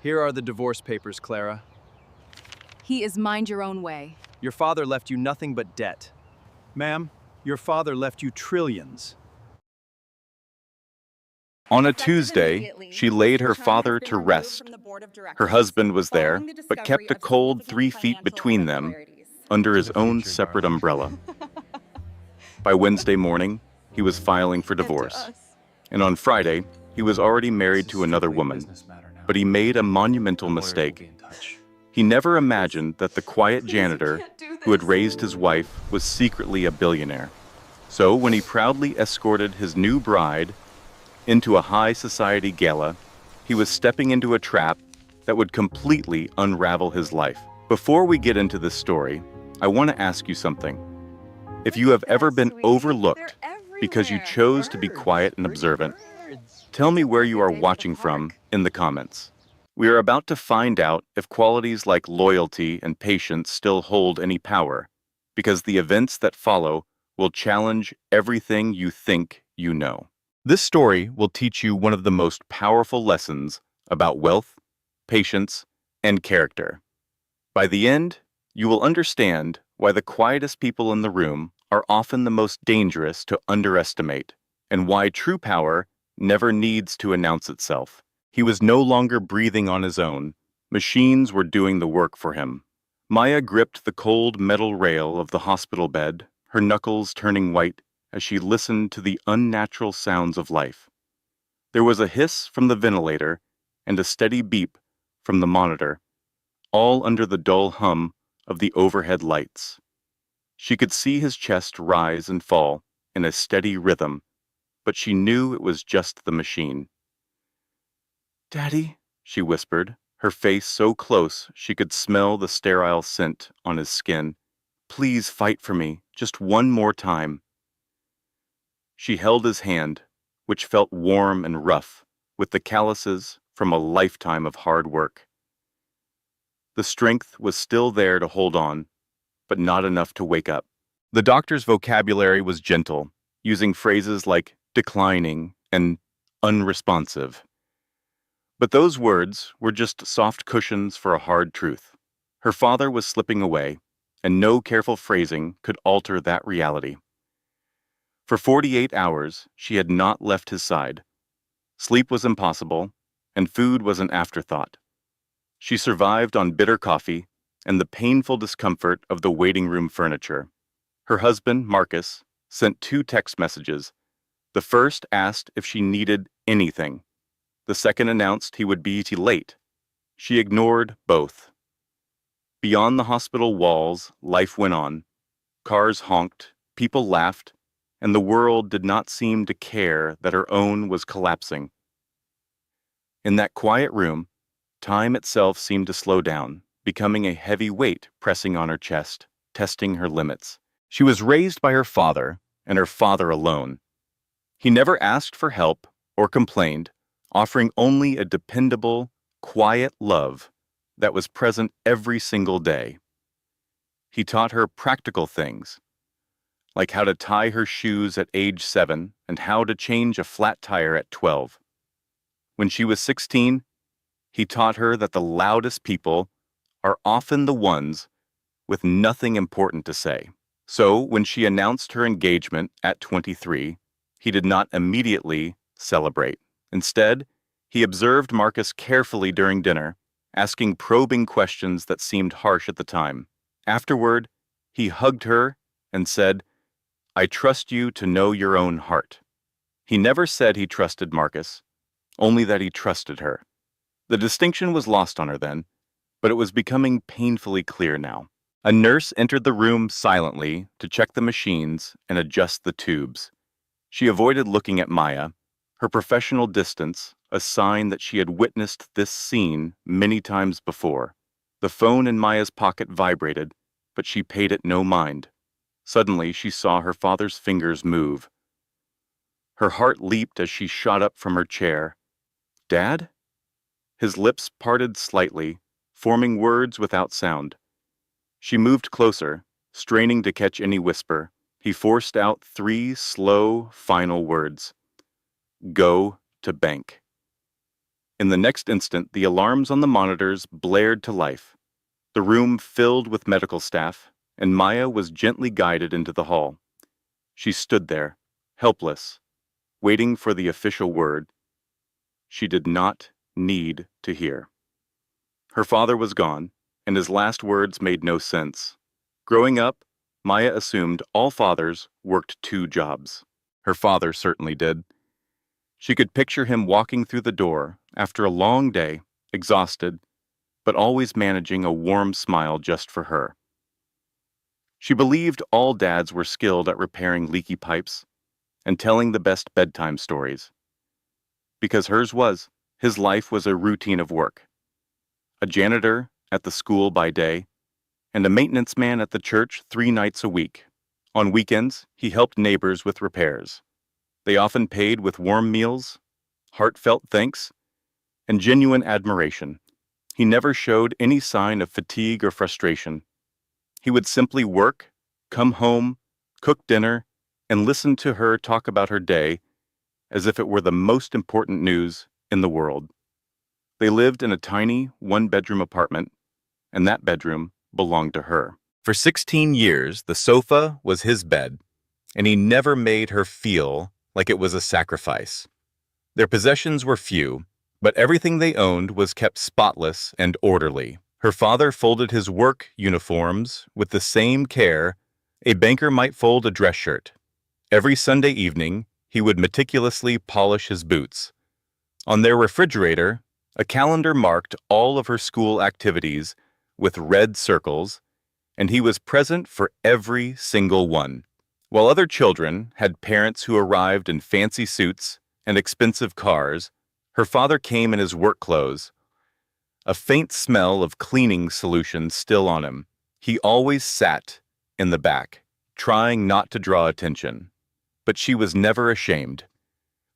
Here are the divorce papers, Clara. He is mind your own way. Your father left you nothing but debt. Ma'am, your father left you trillions. On a Tuesday, she laid her father to rest. Her husband was there, but kept a cold 3 feet between them, under his own separate umbrella. By Wednesday morning, he was filing for divorce. And on Friday, he was already married to another woman. But he made a monumental mistake. He never imagined that the quiet janitor who had raised his wife was secretly a billionaire. So when he proudly escorted his new bride into a high society gala, he was stepping into a trap that would completely unravel his life. Before we get into this story, I want to ask you something. If you have ever been overlooked because you chose to be quiet and observant, tell me where you are watching from in the comments. We are about to find out if qualities like loyalty and patience still hold any power, because the events that follow will challenge everything you think you know. This story will teach you one of the most powerful lessons about wealth, patience, and character. By the end, you will understand why the quietest people in the room are often the most dangerous to underestimate, and why true power never needs to announce itself. He was no longer breathing on his own. Machines were doing the work for him. Maya gripped the cold metal rail of the hospital bed, her knuckles turning white as she listened to the unnatural sounds of life. There was a hiss from the ventilator and a steady beep from the monitor, all under the dull hum of the overhead lights. She could see his chest rise and fall in a steady rhythm, but she knew it was just the machine. "Daddy," she whispered, her face so close she could smell the sterile scent on his skin. "Please fight for me, just one more time." She held his hand, which felt warm and rough, with the calluses from a lifetime of hard work. The strength was still there to hold on, but not enough to wake up. The doctor's vocabulary was gentle, using phrases like declining and unresponsive. But those words were just soft cushions for a hard truth. Her father was slipping away, and no careful phrasing could alter that reality. For 48 hours, she had not left his side. Sleep was impossible, and food was an afterthought. She survived on bitter coffee and the painful discomfort of the waiting room furniture. Her husband, Marcus, sent 2 text messages. The first asked if she needed anything. The second announced he would be late. She ignored both. Beyond the hospital walls, life went on. Cars honked, people laughed, and the world did not seem to care that her own was collapsing. In that quiet room, time itself seemed to slow down, becoming a heavy weight pressing on her chest, testing her limits. She was raised by her father, and her father alone. He never asked for help or complained, offering only a dependable, quiet love that was present every single day. He taught her practical things, like how to tie her shoes at age 7 and how to change a flat tire at 12. When she was 16, he taught her that the loudest people are often the ones with nothing important to say. So when she announced her engagement at 23, he did not immediately celebrate. Instead, he observed Marcus carefully during dinner, asking probing questions that seemed harsh at the time. Afterward, he hugged her and said, "I trust you to know your own heart." He never said he trusted Marcus, only that he trusted her. The distinction was lost on her then, but it was becoming painfully clear now. A nurse entered the room silently to check the machines and adjust the tubes. She avoided looking at Maya, her professional distance a sign that she had witnessed this scene many times before. The phone in Maya's pocket vibrated, but she paid it no mind. Suddenly, she saw her father's fingers move. Her heart leaped as she shot up from her chair. "Dad?" His lips parted slightly, forming words without sound. She moved closer, straining to catch any whisper. He forced out 3 slow, final words. "Go to bank." In the next instant, the alarms on the monitors blared to life. The room filled with medical staff, and Maya was gently guided into the hall. She stood there, helpless, waiting for the official word. She did not need to hear. Her father was gone, and his last words made no sense. Growing up, Maya assumed all fathers worked 2 jobs. Her father certainly did. She could picture him walking through the door after a long day, exhausted, but always managing a warm smile just for her. She believed all dads were skilled at repairing leaky pipes and telling the best bedtime stories. Because hers was, his life was a routine of work. A janitor at the school by day, and a maintenance man at the church 3 nights a week. On weekends, he helped neighbors with repairs. They often paid with warm meals, heartfelt thanks, and genuine admiration. He never showed any sign of fatigue or frustration. He would simply work, come home, cook dinner, and listen to her talk about her day as if it were the most important news in the world. They lived in a tiny 1-bedroom apartment, and that bedroom belonged to her. For 16 years, the sofa was his bed, and he never made her feel like it was a sacrifice. Their possessions were few, but everything they owned was kept spotless and orderly. Her father folded his work uniforms with the same care a banker might fold a dress shirt. Every Sunday evening, he would meticulously polish his boots. On their refrigerator, a calendar marked all of her school activities with red circles, and he was present for every single one. While other children had parents who arrived in fancy suits and expensive cars, her father came in his work clothes, a faint smell of cleaning solution still on him. He always sat in the back, trying not to draw attention. But she was never ashamed,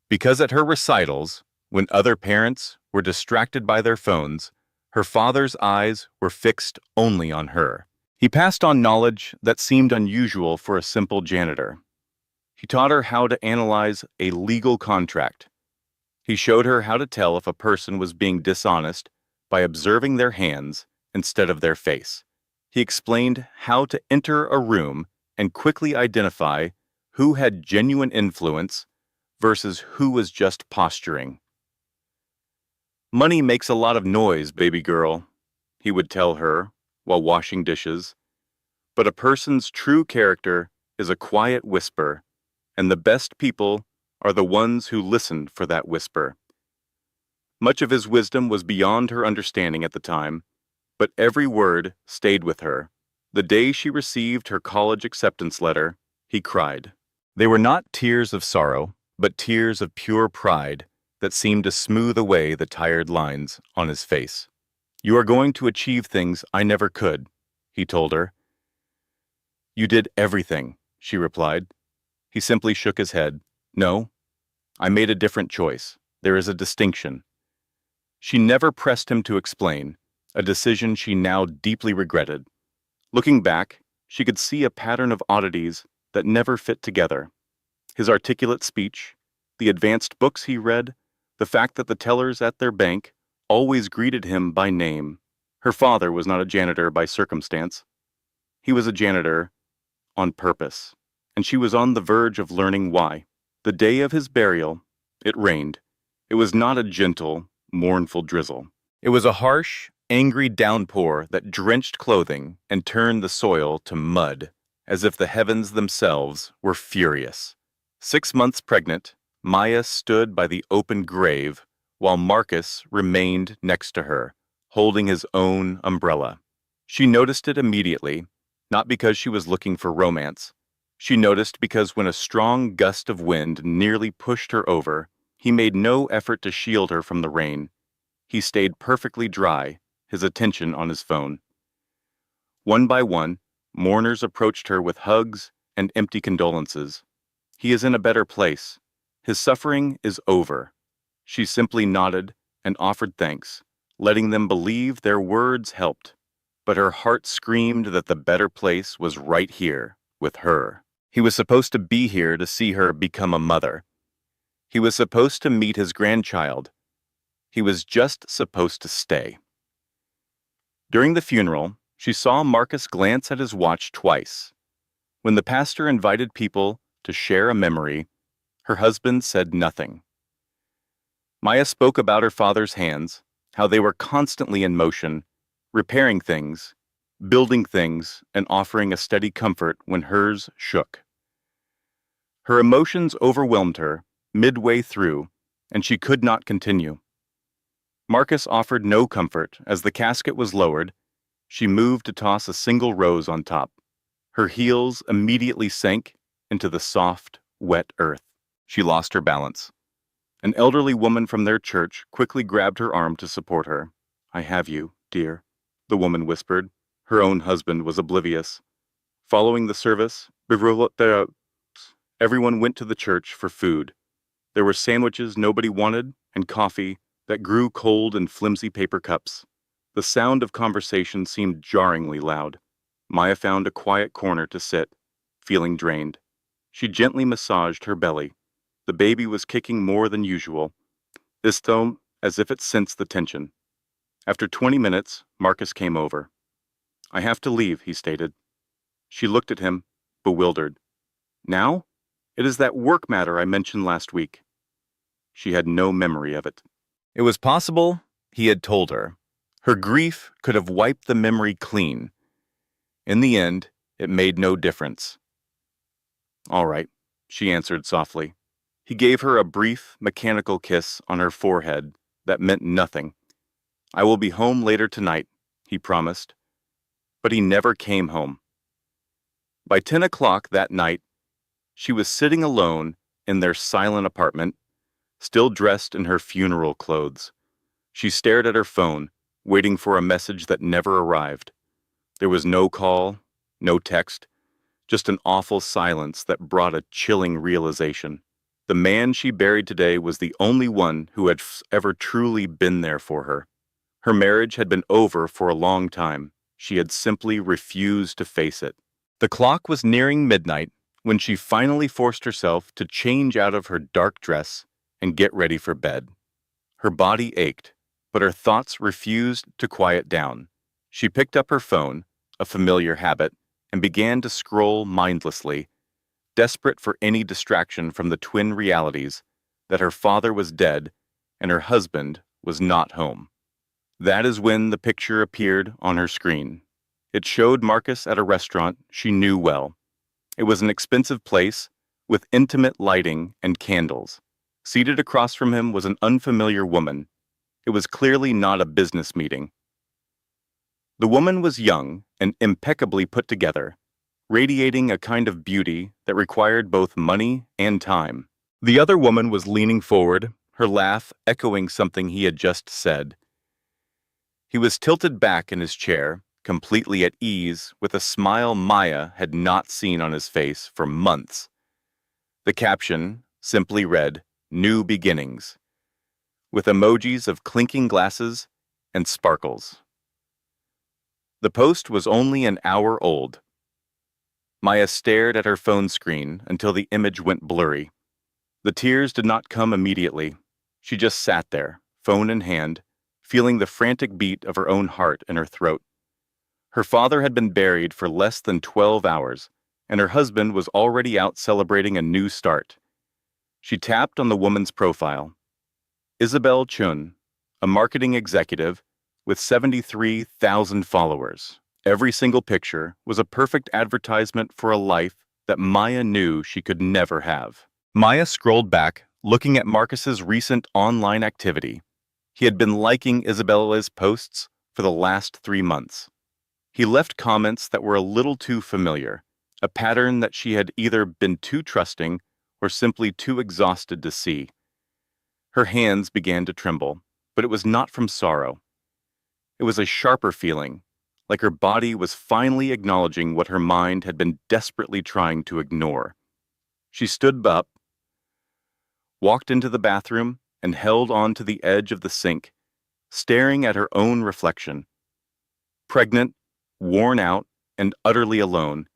because at her recitals, when other parents were distracted by their phones, her father's eyes were fixed only on her. He passed on knowledge that seemed unusual for a simple janitor. He taught her how to analyze a legal contract. He showed her how to tell if a person was being dishonest by observing their hands instead of their face. He explained how to enter a room and quickly identify who had genuine influence versus who was just posturing. "Money makes a lot of noise, baby girl," he would tell her while washing dishes. "But a person's true character is a quiet whisper, and the best people are the ones who listen for that whisper." Much of his wisdom was beyond her understanding at the time, but every word stayed with her. The day she received her college acceptance letter, he cried. They were not tears of sorrow, but tears of pure pride that seemed to smooth away the tired lines on his face. "You are going to achieve things I never could," he told her. "You did everything," she replied. He simply shook his head. "No, I made a different choice. There is a distinction." She never pressed him to explain, a decision she now deeply regretted. Looking back, she could see a pattern of oddities that never fit together. His articulate speech, the advanced books he read, the fact that the tellers at their bank always greeted him by name. Her father was not a janitor by circumstance. He was a janitor on purpose, and she was on the verge of learning why. The day of his burial, it rained. It was not a gentle, mournful drizzle. It was a harsh, angry downpour that drenched clothing and turned the soil to mud, as if the heavens themselves were furious. 6 months pregnant, Maya stood by the open grave while Marcus remained next to her, holding his own umbrella. She noticed it immediately, not because she was looking for romance. She noticed because when a strong gust of wind nearly pushed her over, he made no effort to shield her from the rain. He stayed perfectly dry, his attention on his phone. One by one, mourners approached her with hugs and empty condolences. "He is in a better place. His suffering is over." She simply nodded and offered thanks, letting them believe their words helped. But her heart screamed that the better place was right here, with her. He was supposed to be here to see her become a mother. He was supposed to meet his grandchild. He was just supposed to stay. During the funeral, she saw Marcus glance at his watch twice. When the pastor invited people to share a memory, her husband said nothing. Maya spoke about her father's hands, how they were constantly in motion, repairing things, building things, and offering a steady comfort when hers shook. Her emotions overwhelmed her midway through, and she could not continue. Marcus offered no comfort as the casket was lowered. She moved to toss a single rose on top. Her heels immediately sank into the soft, wet earth. She lost her balance. An elderly woman from their church quickly grabbed her arm to support her. "I have you, dear," the woman whispered. Her own husband was oblivious. Following the service, everyone went to the church for food. There were sandwiches nobody wanted and coffee that grew cold in flimsy paper cups. The sound of conversation seemed jarringly loud. Maya found a quiet corner to sit, feeling drained. She gently massaged her belly. The baby was kicking more than usual, this time as if it sensed the tension. After 20 minutes, Marcus came over. "I have to leave," he stated. She looked at him, bewildered. "Now? It is that work matter I mentioned last week." She had no memory of it. It was possible he had told her. Her grief could have wiped the memory clean. In the end, it made no difference. "All right," she answered softly. He gave her a brief, mechanical kiss on her forehead that meant nothing. "I will be home later tonight," he promised. But he never came home. By 10 o'clock that night, she was sitting alone in their silent apartment, still dressed in her funeral clothes. She stared at her phone, waiting for a message that never arrived. There was no call, no text, just an awful silence that brought a chilling realization. The man she buried today was the only one who had ever truly been there for her. Her marriage had been over for a long time. She had simply refused to face it. The clock was nearing midnight when she finally forced herself to change out of her dark dress and get ready for bed. Her body ached, but her thoughts refused to quiet down. She picked up her phone, a familiar habit, and began to scroll mindlessly, desperate for any distraction from the twin realities that her father was dead and her husband was not home. That is when the picture appeared on her screen. It showed Marcus at a restaurant she knew well. It was an expensive place with intimate lighting and candles. Seated across from him was an unfamiliar woman. It was clearly not a business meeting. The woman was young and impeccably put together, radiating a kind of beauty that required both money and time. The other woman was leaning forward, her laugh echoing something he had just said. He was tilted back in his chair, completely at ease, with a smile Maya had not seen on his face for months. The caption simply read, "New Beginnings," with emojis of clinking glasses and sparkles. The post was only an hour old. Maya stared at her phone screen until the image went blurry. The tears did not come immediately. She just sat there, phone in hand, feeling the frantic beat of her own heart in her throat. Her father had been buried for less than 12 hours, and her husband was already out celebrating a new start. She tapped on the woman's profile. Isabel Chun, a marketing executive with 73,000 followers. Every single picture was a perfect advertisement for a life that Maya knew she could never have. Maya scrolled back, looking at Marcus's recent online activity. He had been liking Isabella's posts for the last 3 months. He left comments that were a little too familiar, a pattern that she had either been too trusting or simply too exhausted to see. Her hands began to tremble, but it was not from sorrow. It was a sharper feeling, like her body was finally acknowledging what her mind had been desperately trying to ignore. She stood up, walked into the bathroom, and held on to the edge of the sink, staring at her own reflection. Pregnant, worn out, and utterly alone,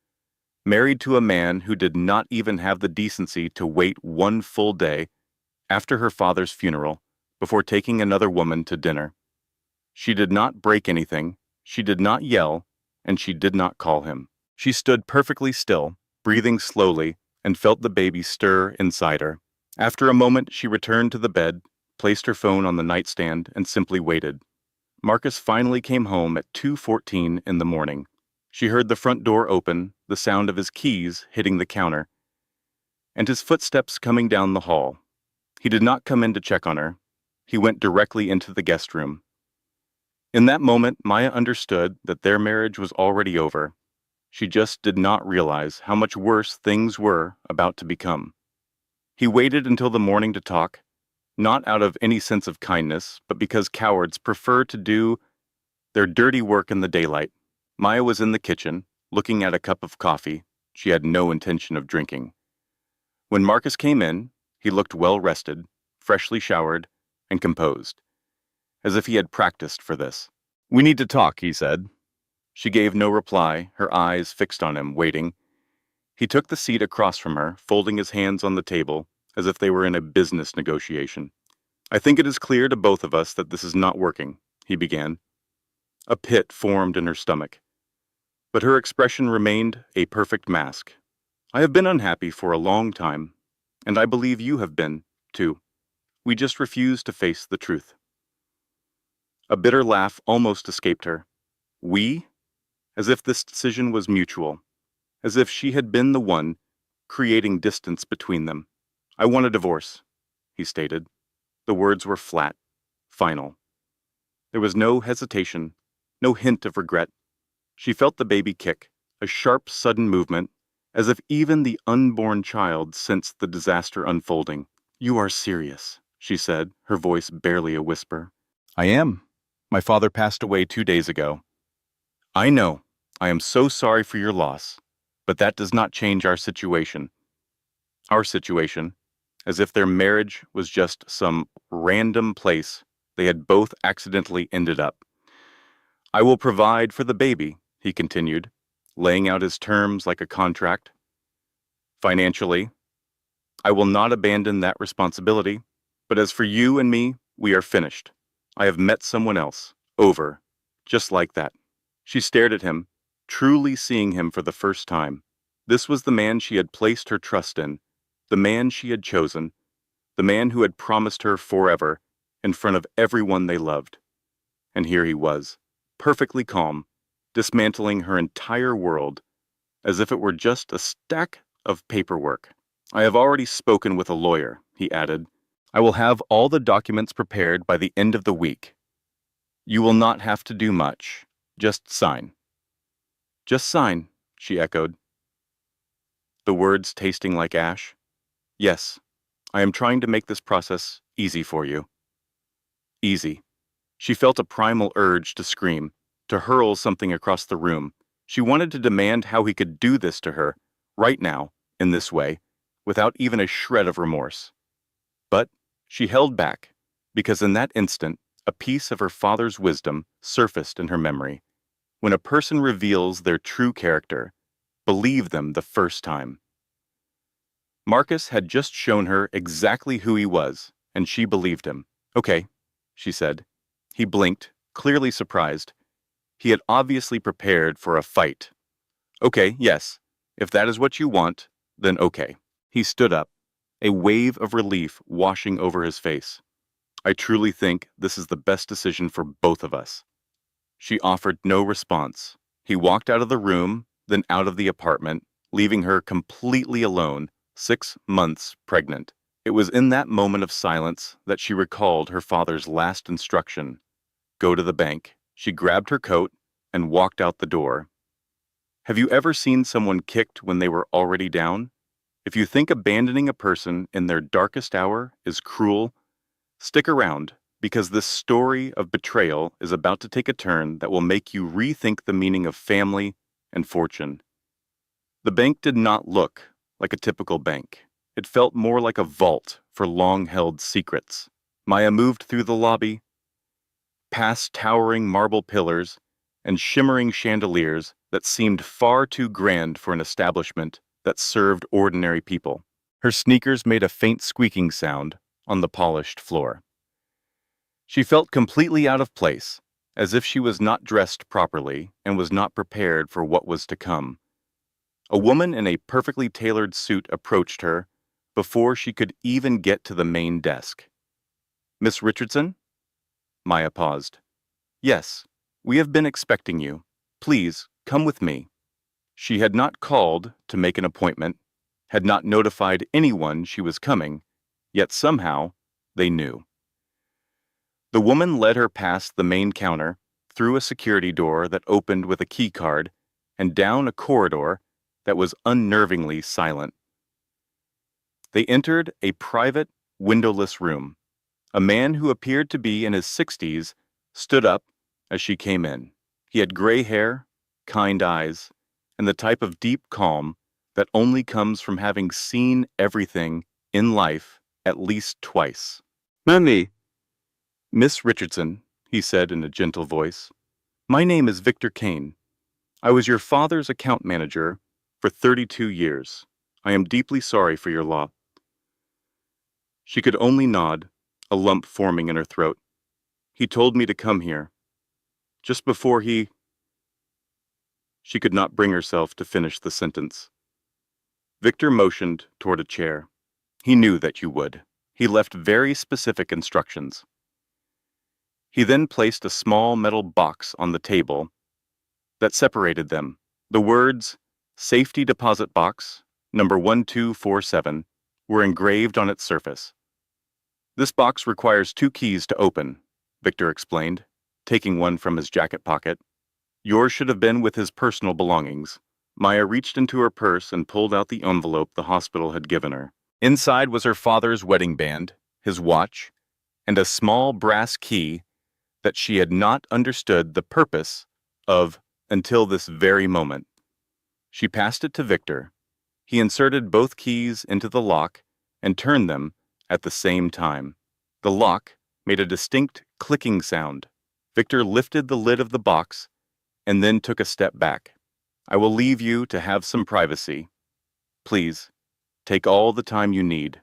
married to a man who did not even have the decency to wait one full day after her father's funeral before taking another woman to dinner. She did not break anything, she did not yell, and she did not call him. She stood perfectly still, breathing slowly, and felt the baby stir inside her. After a moment, she returned to the bed, placed her phone on the nightstand, and simply waited. Marcus finally came home at 2:14 in the morning. She heard the front door open, the sound of his keys hitting the counter, and his footsteps coming down the hall. He did not come in to check on her. He went directly into the guest room. In that moment, Maya understood that their marriage was already over. She just did not realize how much worse things were about to become. He waited until the morning to talk, not out of any sense of kindness, but because cowards prefer to do their dirty work in the daylight. Maya was in the kitchen, looking at a cup of coffee she had no intention of drinking. When Marcus came in, he looked well-rested, freshly showered, and composed, as if he had practiced for this. "We need to talk," he said. She gave no reply, her eyes fixed on him, waiting. He took the seat across from her, folding his hands on the table, as if they were in a business negotiation. "I think it is clear to both of us that this is not working," he began. A pit formed in her stomach, but her expression remained a perfect mask. "I have been unhappy for a long time, and I believe you have been, too. We just refuse to face the truth." A bitter laugh almost escaped her. "We?" As if this decision was mutual, as if she had been the one creating distance between them. "I want a divorce," he stated. The words were flat, final. There was no hesitation, no hint of regret. She felt the baby kick, a sharp, sudden movement, as if even the unborn child sensed the disaster unfolding. "You are serious," she said, her voice barely a whisper. "I am. My father passed away 2 days ago." "I know. I am so sorry for your loss, but that does not change our situation." Our situation, as if their marriage was just some random place they had both accidentally ended up. "I will provide for the baby," he continued, laying out his terms like a contract. "Financially, I will not abandon that responsibility, but as for you and me, we are finished. I have met someone else. Over. Just like that." She stared at him, truly seeing him for the first time. This was the man she had placed her trust in, the man she had chosen, the man who had promised her forever, in front of everyone they loved. And here he was, perfectly calm, dismantling her entire world, as if it were just a stack of paperwork. "I have already spoken with a lawyer," he added. "I will have all the documents prepared by the end of the week. You will not have to do much. Just sign." "Just sign," she echoed, the words tasting like ash. "Yes, I am trying to make this process easy for you." Easy. She felt a primal urge to scream, to hurl something across the room. She wanted to demand how he could do this to her, right now, in this way, without even a shred of remorse. But she held back, because in that instant, a piece of her father's wisdom surfaced in her memory. When a person reveals their true character, believe them the first time. Marcus had just shown her exactly who he was, and she believed him. "Okay," she said. He blinked, clearly surprised. He had obviously prepared for a fight. "Okay, yes. If that is what you want, then okay." He stood up, a wave of relief washing over his face. "I truly think this is the best decision for both of us." She offered no response. He walked out of the room, then out of the apartment, leaving her completely alone, 6 months pregnant. It was in that moment of silence that she recalled her father's last instruction. Go to the bank. She grabbed her coat and walked out the door. Have you ever seen someone kicked when they were already down? If you think abandoning a person in their darkest hour is cruel, stick around, because this story of betrayal is about to take a turn that will make you rethink the meaning of family and fortune. The bank did not look like a typical bank. It felt more like a vault for long-held secrets. Maya moved through the lobby, past towering marble pillars and shimmering chandeliers that seemed far too grand for an establishment that served ordinary people. Her sneakers made a faint squeaking sound on the polished floor. She felt completely out of place, as if she was not dressed properly and was not prepared for what was to come. A woman in a perfectly tailored suit approached her before she could even get to the main desk. "Miss Richardson?" Maya paused. "Yes, we have been expecting you. Please, come with me." She had not called to make an appointment, had not notified anyone she was coming, yet somehow they knew. The woman led her past the main counter, through a security door that opened with a key card, and down a corridor that was unnervingly silent. They entered a private, windowless room. A man who appeared to be in his 60s stood up as she came in. He had gray hair, kind eyes, and the type of deep calm that only comes from having seen everything in life at least twice. "Mammy." "Miss Richardson," he said in a gentle voice, "my name is Victor Kane. I was your father's account manager for 32 years. I am deeply sorry for your loss." She could only nod, a lump forming in her throat. "He told me to come here. Just before he—" She could not bring herself to finish the sentence. Victor motioned toward a chair. "He knew that you would. He left very specific instructions." He then placed a small metal box on the table that separated them. The words, "Safety Deposit Box, number 1247, were engraved on its surface. "This box requires 2 keys to open," Victor explained, taking one from his jacket pocket. "Yours should have been with his personal belongings." Maya reached into her purse and pulled out the envelope the hospital had given her. Inside was her father's wedding band, his watch, and a small brass key that she had not understood the purpose of until this very moment. She passed it to Victor. He inserted both keys into the lock and turned them at the same time. The lock made a distinct clicking sound. Victor lifted the lid of the box and then took a step back. "I will leave you to have some privacy. Please, take all the time you need."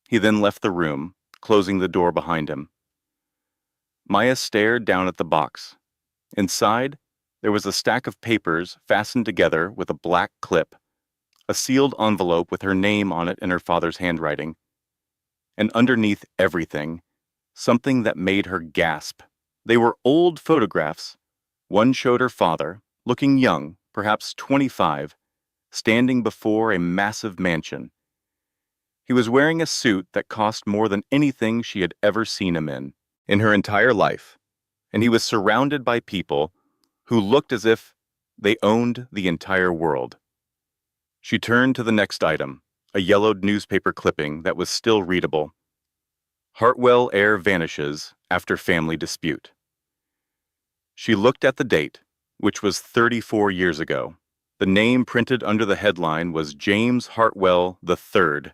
He then left the room, closing the door behind him. Maya stared down at the box. Inside, there was a stack of papers fastened together with a black clip, a sealed envelope with her name on it in her father's handwriting. And underneath everything, something that made her gasp. They were old photographs. One showed her father, looking young, perhaps 25, standing before a massive mansion. He was wearing a suit that cost more than anything she had ever seen him in her entire life, and he was surrounded by people who looked as if they owned the entire world. She turned to the next item, a yellowed newspaper clipping that was still readable. "Hartwell heir vanishes after family dispute." She looked at the date, which was 34 years ago. The name printed under the headline was James Hartwell III.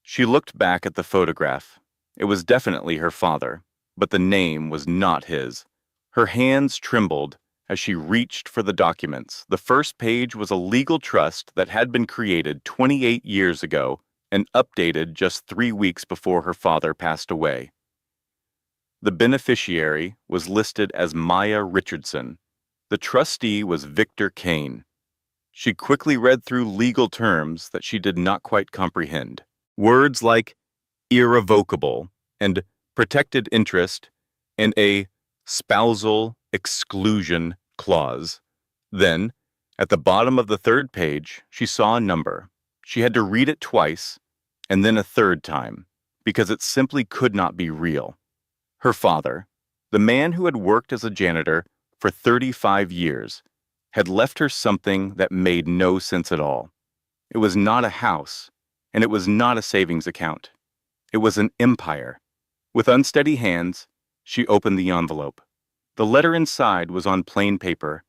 She looked back at the photograph. It was definitely her father, but the name was not his. Her hands trembled as she reached for the documents. The first page was a legal trust that had been created 28 years ago and updated just 3 weeks before her father passed away. The beneficiary was listed as Maya Richardson. The trustee was Victor Kane. She quickly read through legal terms that she did not quite comprehend. Words like irrevocable and protected interest and a spousal exclusion clause. Then, at the bottom of the third page, she saw a number. She had to read it twice and then a third time because it simply could not be real. Her father, the man who had worked as a janitor for 35 years, had left her something that made no sense at all. It was not a house, and it was not a savings account. It was an empire. With unsteady hands, she opened the envelope. The letter inside was on plain paper.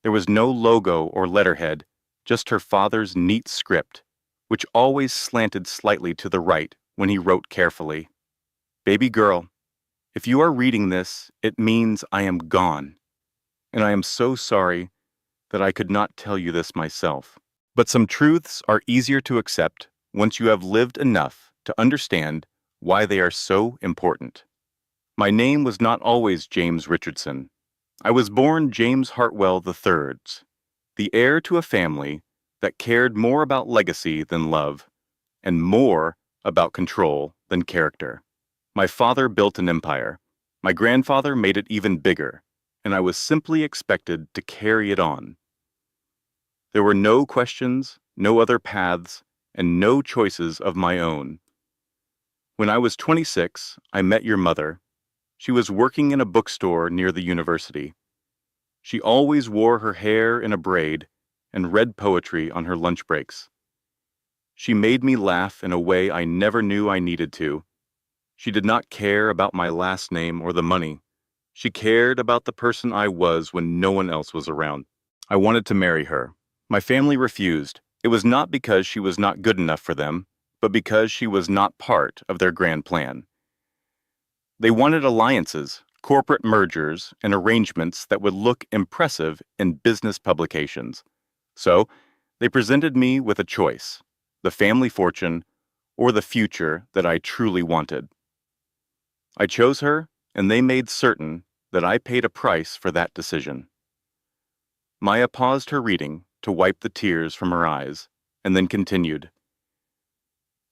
There was no logo or letterhead, just her father's neat script, which always slanted slightly to the right when he wrote carefully. "Baby girl, if you are reading this, it means I am gone. And I am so sorry that I could not tell you this myself. But some truths are easier to accept once you have lived enough to understand why they are so important." My name was not always James Richardson. I was born James Hartwell III, the heir to a family that cared more about legacy than love, and more about control than character. My father built an empire. My grandfather made it even bigger, and I was simply expected to carry it on. There were no questions, no other paths, and no choices of my own. When I was 26, I met your mother. She was working in a bookstore near the university. She always wore her hair in a braid and read poetry on her lunch breaks. She made me laugh in a way I never knew I needed to. She did not care about my last name or the money. She cared about the person I was when no one else was around. I wanted to marry her. My family refused. It was not because she was not good enough for them, but because she was not part of their grand plan. They wanted alliances, corporate mergers, and arrangements that would look impressive in business publications. So, they presented me with a choice: the family fortune or the future that I truly wanted. I chose her, and they made certain that I paid a price for that decision. Maya paused her reading to wipe the tears from her eyes, and then continued.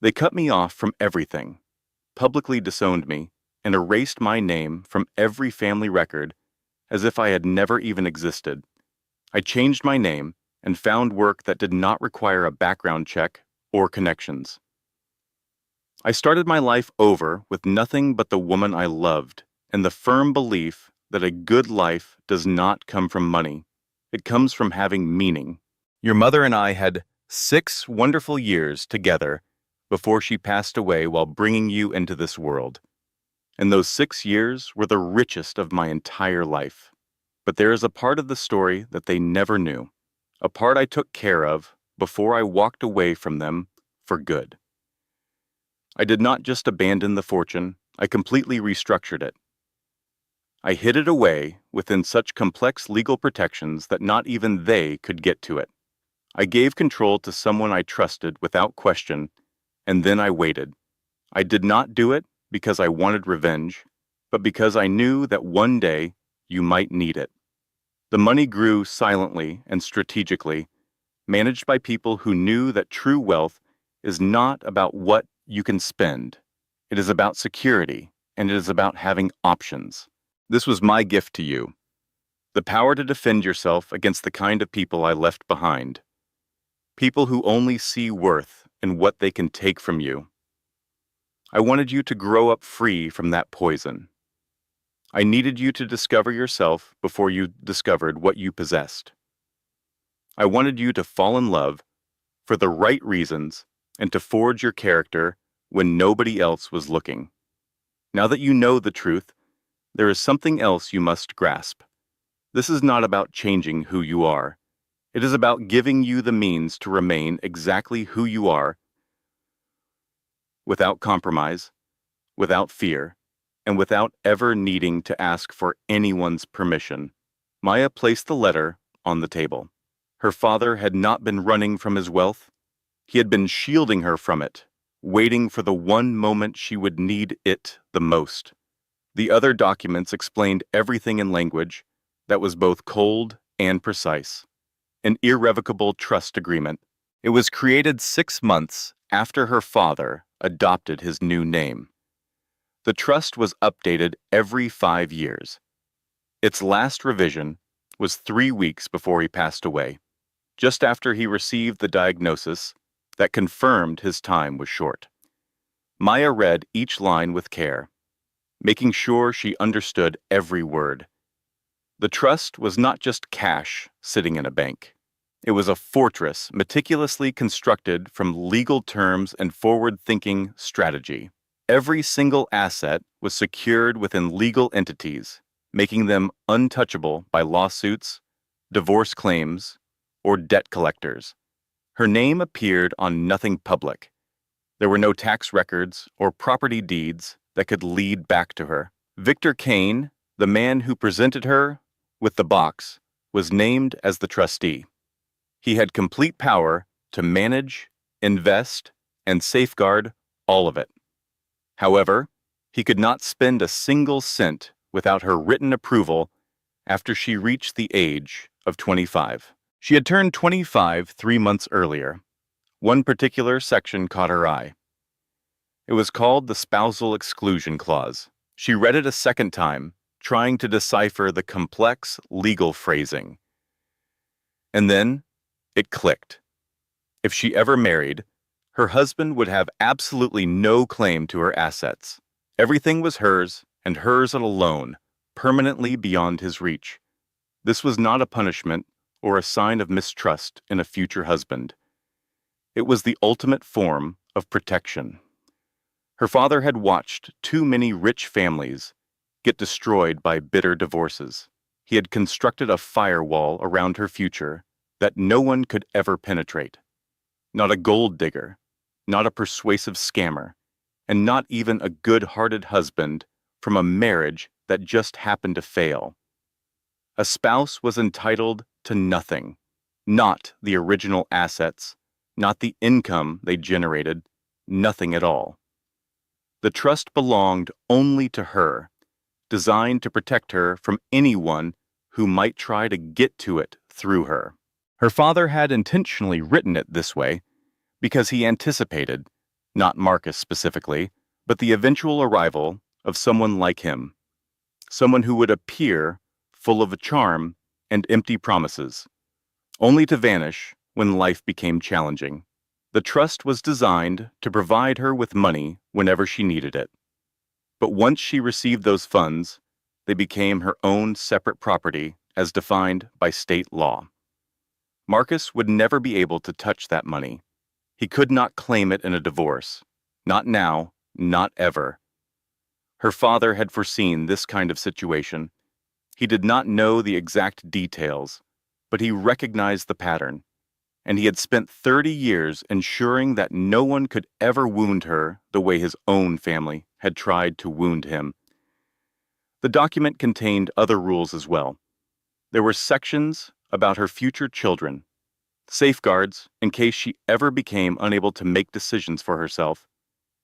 They cut me off from everything, publicly disowned me, and erased my name from every family record as if I had never even existed. I changed my name and found work that did not require a background check or connections. I started my life over with nothing but the woman I loved and the firm belief that a good life does not come from money. It comes from having meaning. Your mother and I had 6 wonderful years together before she passed away while bringing you into this world. And those 6 years were the richest of my entire life. But there is a part of the story that they never knew, a part I took care of before I walked away from them for good. I did not just abandon the fortune, I completely restructured it. I hid it away within such complex legal protections that not even they could get to it. I gave control to someone I trusted without question, and then I waited. I did not do it because I wanted revenge, but because I knew that one day you might need it. The money grew silently and strategically, managed by people who knew that true wealth is not about what you can spend. It is about security, and it is about having options. This was my gift to you, the power to defend yourself against the kind of people I left behind. People who only see worth in what they can take from you. I wanted you to grow up free from that poison. I needed you to discover yourself before you discovered what you possessed. I wanted you to fall in love for the right reasons and to forge your character when nobody else was looking. Now that you know the truth, there is something else you must grasp. This is not about changing who you are. It is about giving you the means to remain exactly who you are, without compromise, without fear, and without ever needing to ask for anyone's permission. Maya placed the letter on the table. Her father had not been running from his wealth. He had been shielding her from it, waiting for the one moment she would need it the most. The other documents explained everything in language that was both cold and precise. An irrevocable trust agreement. It was created 6 months after her father adopted his new name. The trust was updated every 5 years. Its last revision was 3 weeks before he passed away, just after he received the diagnosis that confirmed his time was short. Maya read each line with care, making sure she understood every word. The trust was not just cash sitting in a bank. It was a fortress meticulously constructed from legal terms and forward-thinking strategy. Every single asset was secured within legal entities, making them untouchable by lawsuits, divorce claims, or debt collectors. Her name appeared on nothing public. There were no tax records or property deeds that could lead back to her. Victor Kane, the man who presented her with the box, was named as the trustee. He had complete power to manage, invest, and safeguard all of it. However, He could not spend a single cent without her written approval after she reached the age of 25. She had turned 25 3 months earlier. One particular section caught her eye. It was called the Spousal Exclusion Clause. She read it a second time, trying to decipher the complex legal phrasing. And then it clicked. If she ever married, her husband would have absolutely no claim to her assets. Everything was hers, and hers alone, permanently beyond his reach. This was not a punishment or a sign of mistrust in a future husband. It was the ultimate form of protection. Her father had watched too many rich families get destroyed by bitter divorces. He had constructed a firewall around her future that no one could ever penetrate. Not a gold digger, not a persuasive scammer, and not even a good-hearted husband from a marriage that just happened to fail. A spouse was entitled to nothing, not the original assets, not the income they generated, nothing at all. The trust belonged only to her, designed to protect her from anyone who might try to get to it through her. Her father had intentionally written it this way because he anticipated, not Marcus specifically, but the eventual arrival of someone like him, someone who would appear full of a charm and empty promises, only to vanish when life became challenging. The trust was designed to provide her with money whenever she needed it. But once she received those funds, they became her own separate property as defined by state law. Marcus would never be able to touch that money. He could not claim it in a divorce. Not now, not ever. Her father had foreseen this kind of situation. He did not know the exact details, but he recognized the pattern. And he had spent 30 years ensuring that no one could ever wound her the way his own family had tried to wound him. The document contained other rules as well. There were sections about her future children, safeguards in case she ever became unable to make decisions for herself,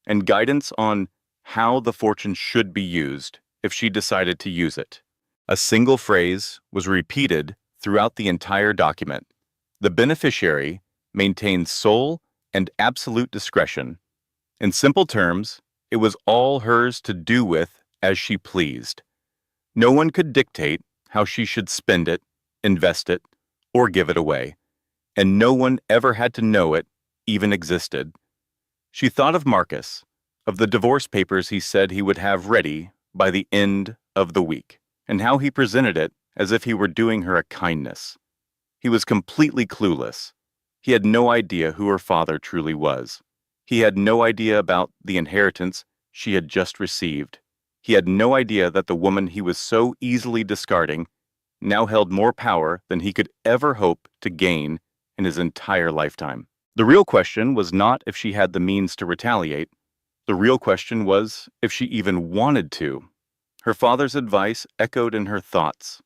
and guidance on how the fortune should be used if she decided to use it. A single phrase was repeated throughout the entire document. The beneficiary maintained sole and absolute discretion. In simple terms, it was all hers to do with as she pleased. No one could dictate how she should spend it, invest it, or give it away, and no one ever had to know it even existed. She thought of Marcus, of the divorce papers he said he would have ready by the end of the week, and how he presented it as if he were doing her a kindness. He was completely clueless. He had no idea who her father truly was. He had no idea about the inheritance she had just received. He had no idea that the woman he was so easily discarding now held more power than he could ever hope to gain in his entire lifetime. The real question was not if she had the means to retaliate. The real question was if she even wanted to. Her father's advice echoed in her thoughts.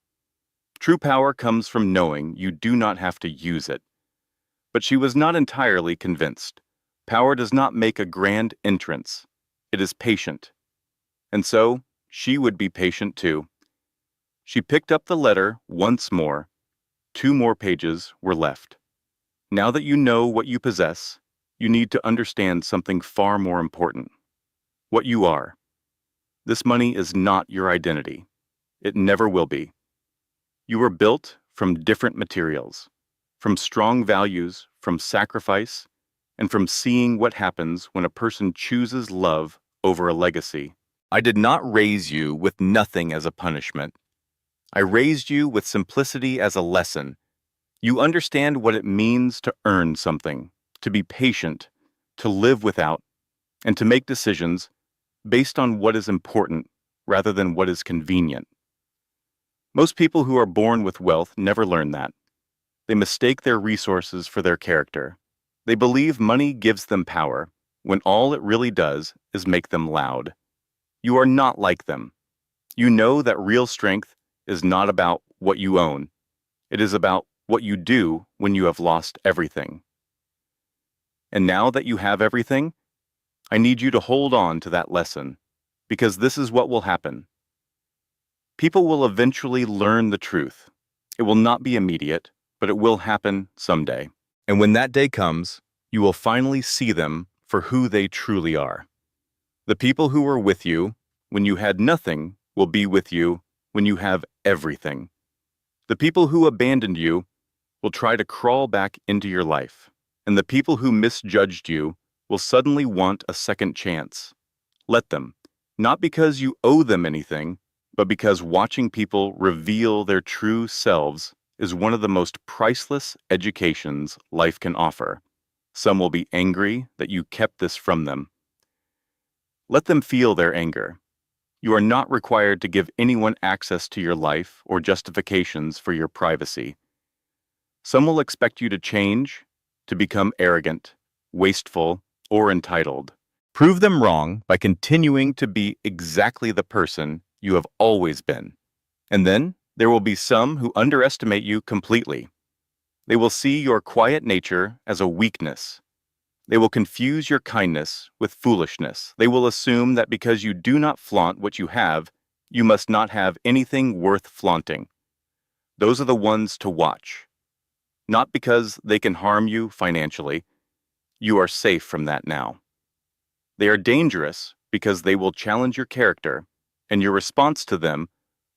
True power comes from knowing you do not have to use it. But she was not entirely convinced. Power does not make a grand entrance. It is patient. And so, she would be patient too. She picked up the letter once more. 2 more pages were left. Now that you know what you possess, you need to understand something far more important. What you are. This money is not your identity. It never will be. You were built from different materials, from strong values, from sacrifice, and from seeing what happens when a person chooses love over a legacy. I did not raise you with nothing as a punishment. I raised you with simplicity as a lesson. You understand what it means to earn something, to be patient, to live without, and to make decisions based on what is important rather than what is convenient. Most people who are born with wealth never learn that. They mistake their resources for their character. They believe money gives them power, when all it really does is make them loud. You are not like them. You know that real strength is not about what you own. It is about what you do when you have lost everything. And now that you have everything, I need you to hold on to that lesson. because this is what will happen. People will eventually learn the truth. It will not be immediate, but it will happen someday. And when that day comes, you will finally see them for who they truly are. The people who were with you when you had nothing will be with you when you have everything. The people who abandoned you will try to crawl back into your life, and the people who misjudged you will suddenly want a second chance. Let them, not because you owe them anything, but because watching people reveal their true selves is one of the most priceless educations life can offer. Some will be angry that you kept this from them. Let them feel their anger. You are not required to give anyone access to your life or justifications for your privacy. Some will expect you to change, to become arrogant, wasteful, or entitled. Prove them wrong by continuing to be exactly the person you have always been. And then there will be some who underestimate you completely. They will see your quiet nature as a weakness. They will confuse your kindness with foolishness. They will assume that because you do not flaunt what you have, you must not have anything worth flaunting. Those are the ones to watch. Not because they can harm you financially. You are safe from that now. They are dangerous because they will challenge your character, and your response to them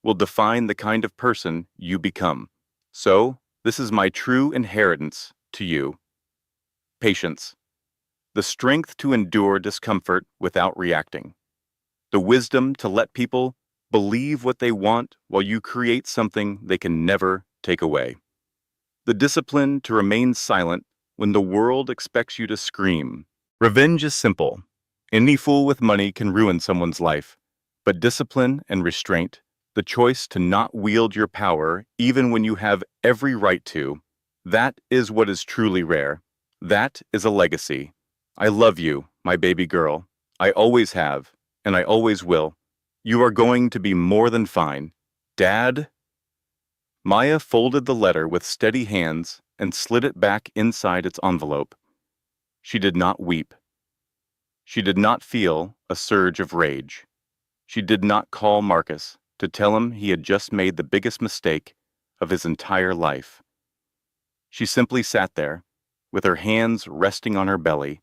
will define the kind of person you become. So, this is my true inheritance to you. Patience. The strength to endure discomfort without reacting. The wisdom to let people believe what they want while you create something they can never take away. The discipline to remain silent when the world expects you to scream. Revenge is simple. Any fool with money can ruin someone's life, but discipline and restraint, the choice to not wield your power even when you have every right to, that is what is truly rare. That is a legacy. I love you, my baby girl. I always have, and I always will. You are going to be more than fine. Dad? Maya folded the letter with steady hands and slid it back inside its envelope. She did not weep. She did not feel a surge of rage. She did not call Marcus to tell him he had just made the biggest mistake of his entire life. She simply sat there, with her hands resting on her belly,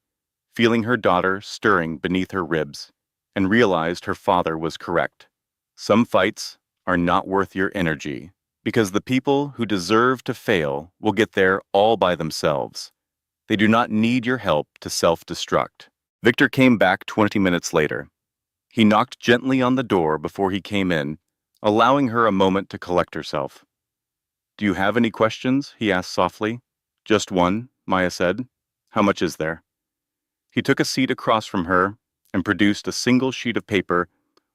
feeling her daughter stirring beneath her ribs, and realized her father was correct. Some fights are not worth your energy, because the people who deserve to fail will get there all by themselves. They do not need your help to self-destruct. Victor came back 20 minutes later. He knocked gently on the door before he came in, allowing her a moment to collect herself. "Do you have any questions?" he asked softly. "Just one," Maya said. "How much is there?" He took a seat across from her and produced a single sheet of paper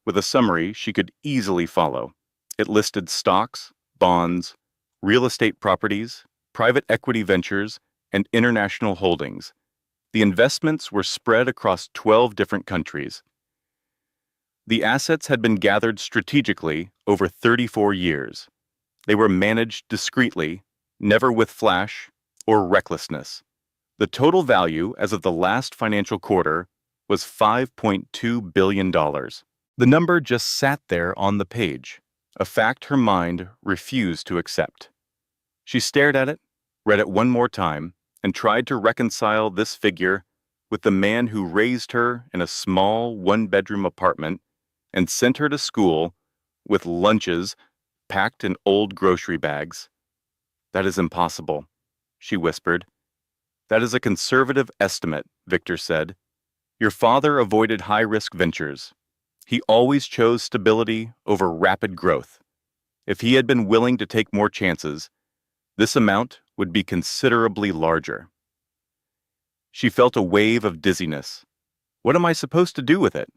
with a summary she could easily follow. It listed stocks, bonds, real estate properties, private equity ventures, and international holdings. The investments were spread across 12 different countries. The assets had been gathered strategically over 34 years. They were managed discreetly, never with flash or recklessness. The total value as of the last financial quarter was $5.2 billion. The number just sat there on the page, a fact her mind refused to accept. She stared at it, read it one more time, and tried to reconcile this figure with the man who raised her in a small one-bedroom apartment and sent her to school with lunches packed in old grocery bags. "That is impossible," she whispered. "That is a conservative estimate," Victor said. "Your father avoided high-risk ventures. He always chose stability over rapid growth. If he had been willing to take more chances, this amount would be considerably larger." She felt a wave of dizziness. "What am I supposed to do with it?"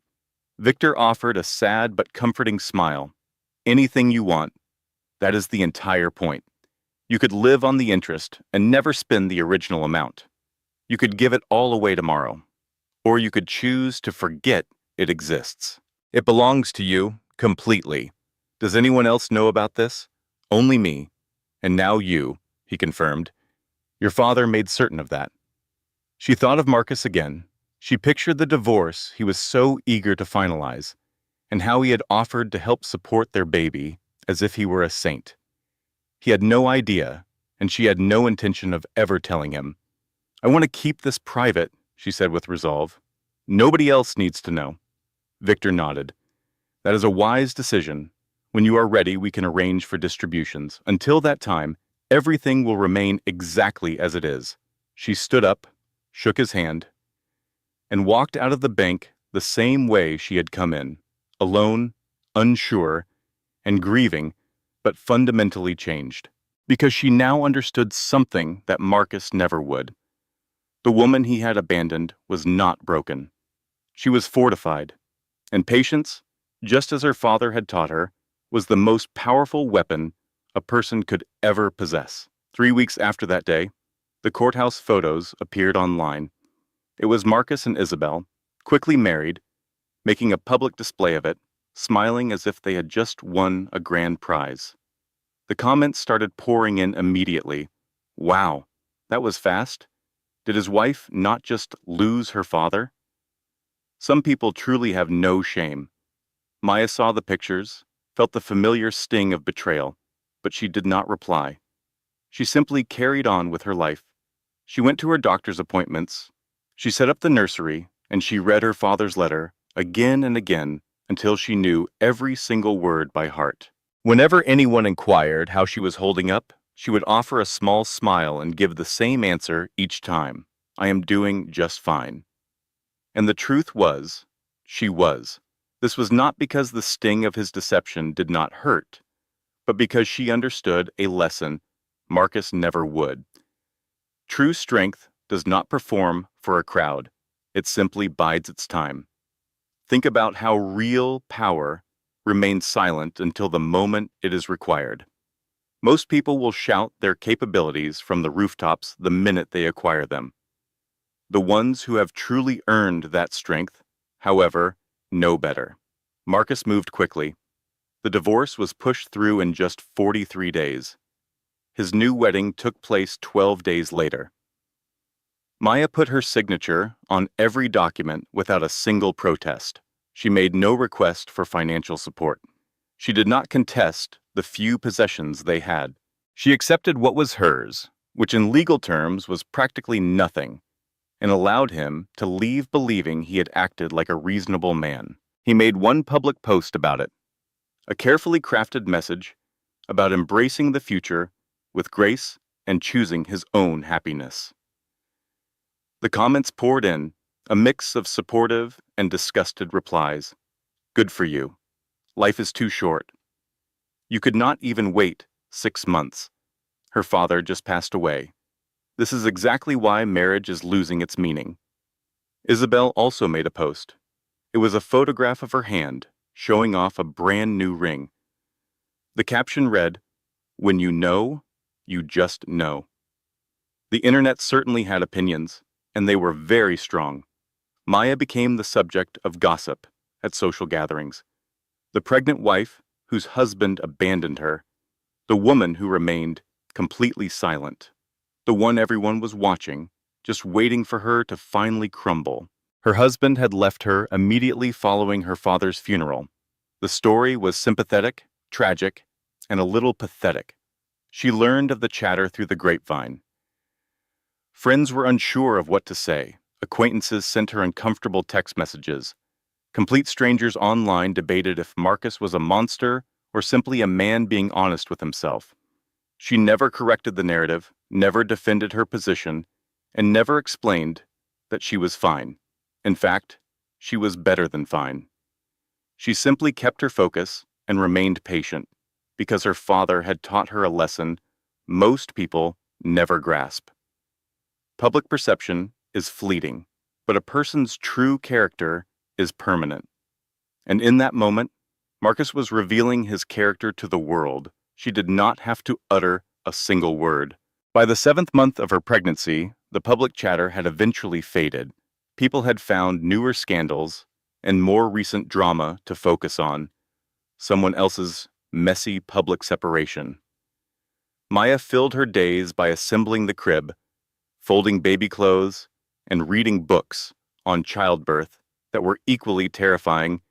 Victor offered a sad but comforting smile. "Anything you want. That is the entire point. You could live on the interest and never spend the original amount. You could give it all away tomorrow. Or you could choose to forget it exists. It belongs to you completely. Does anyone else know about this? Only me. And now you," he confirmed. "Your father made certain of that." She thought of Marcus again. She pictured the divorce he was so eager to finalize. and how he had offered to help support their baby as if he were a saint. He had no idea, and she had no intention of ever telling him. "I want to keep this private," she said with resolve. "Nobody else needs to know." Victor nodded. "That is a wise decision. When you are ready, we can arrange for distributions. Until that time, everything will remain exactly as it is." She stood up, shook his hand, and walked out of the bank the same way she had come in, alone, unsure, and grieving, but fundamentally changed. Because she now understood something that Marcus never would. The woman he had abandoned was not broken. She was fortified, and patience, just as her father had taught her, was the most powerful weapon a person could ever possess. 3 weeks after that day, the courthouse photos appeared online. It was Marcus and Isabel, quickly married, making a public display of it, smiling as if they had just won a grand prize. The comments started pouring in immediately. Wow, that was fast. Did his wife not just lose her father? Some people truly have no shame. Maya saw the pictures, felt the familiar sting of betrayal, but she did not reply. She simply carried on with her life. She went to her doctor's appointments. She set up the nursery, and she read her father's letter again and again until she knew every single word by heart. Whenever anyone inquired how she was holding up, she would offer a small smile and give the same answer each time: "I am doing just fine." And the truth was, she was. This was not because the sting of his deception did not hurt, but because she understood a lesson Marcus never would. True strength does not perform for a crowd. It simply bides its time. Think about how real power remains silent until the moment it is required. Most people will shout their capabilities from the rooftops the minute they acquire them. The ones who have truly earned that strength, however, know better. Marcus moved quickly. The divorce was pushed through in just 43 days. His new wedding took place 12 days later. Maya put her signature on every document without a single protest. She made no request for financial support. She did not contest the few possessions they had. She accepted what was hers, which in legal terms was practically nothing, and allowed him to leave believing he had acted like a reasonable man. He made one public post about it, a carefully crafted message about embracing the future with grace and choosing his own happiness. The comments poured in, a mix of supportive and disgusted replies. "Good for you. Life is too short. You could not even wait 6 months. Her father just passed away. This is exactly why marriage is losing its meaning." Isabel also made a post. It was a photograph of her hand, showing off a brand new ring. The caption read, "When you know, you just know." The internet certainly had opinions, and they were very strong. Maya became the subject of gossip at social gatherings. The pregnant wife whose husband abandoned her, the woman who remained completely silent, the one everyone was watching, just waiting for her to finally crumble. Her husband had left her immediately following her father's funeral. The story was sympathetic, tragic, and a little pathetic. She learned of the chatter through the grapevine. Friends were unsure of what to say. Acquaintances sent her uncomfortable text messages. Complete strangers online debated if Marcus was a monster or simply a man being honest with himself. She never corrected the narrative, never defended her position, and never explained that she was fine. In fact, she was better than fine. She simply kept her focus and remained patient, because her father had taught her a lesson most people never grasp. Public perception is fleeting, but a person's true character is permanent. And in that moment, Marcus was revealing his character to the world. She did not have to utter a single word. By the 7th month of her pregnancy, the public chatter had eventually faded. People had found newer scandals and more recent drama to focus on, someone else's messy public separation. Maya filled her days by assembling the crib, folding baby clothes, and reading books on childbirth that were equally terrifying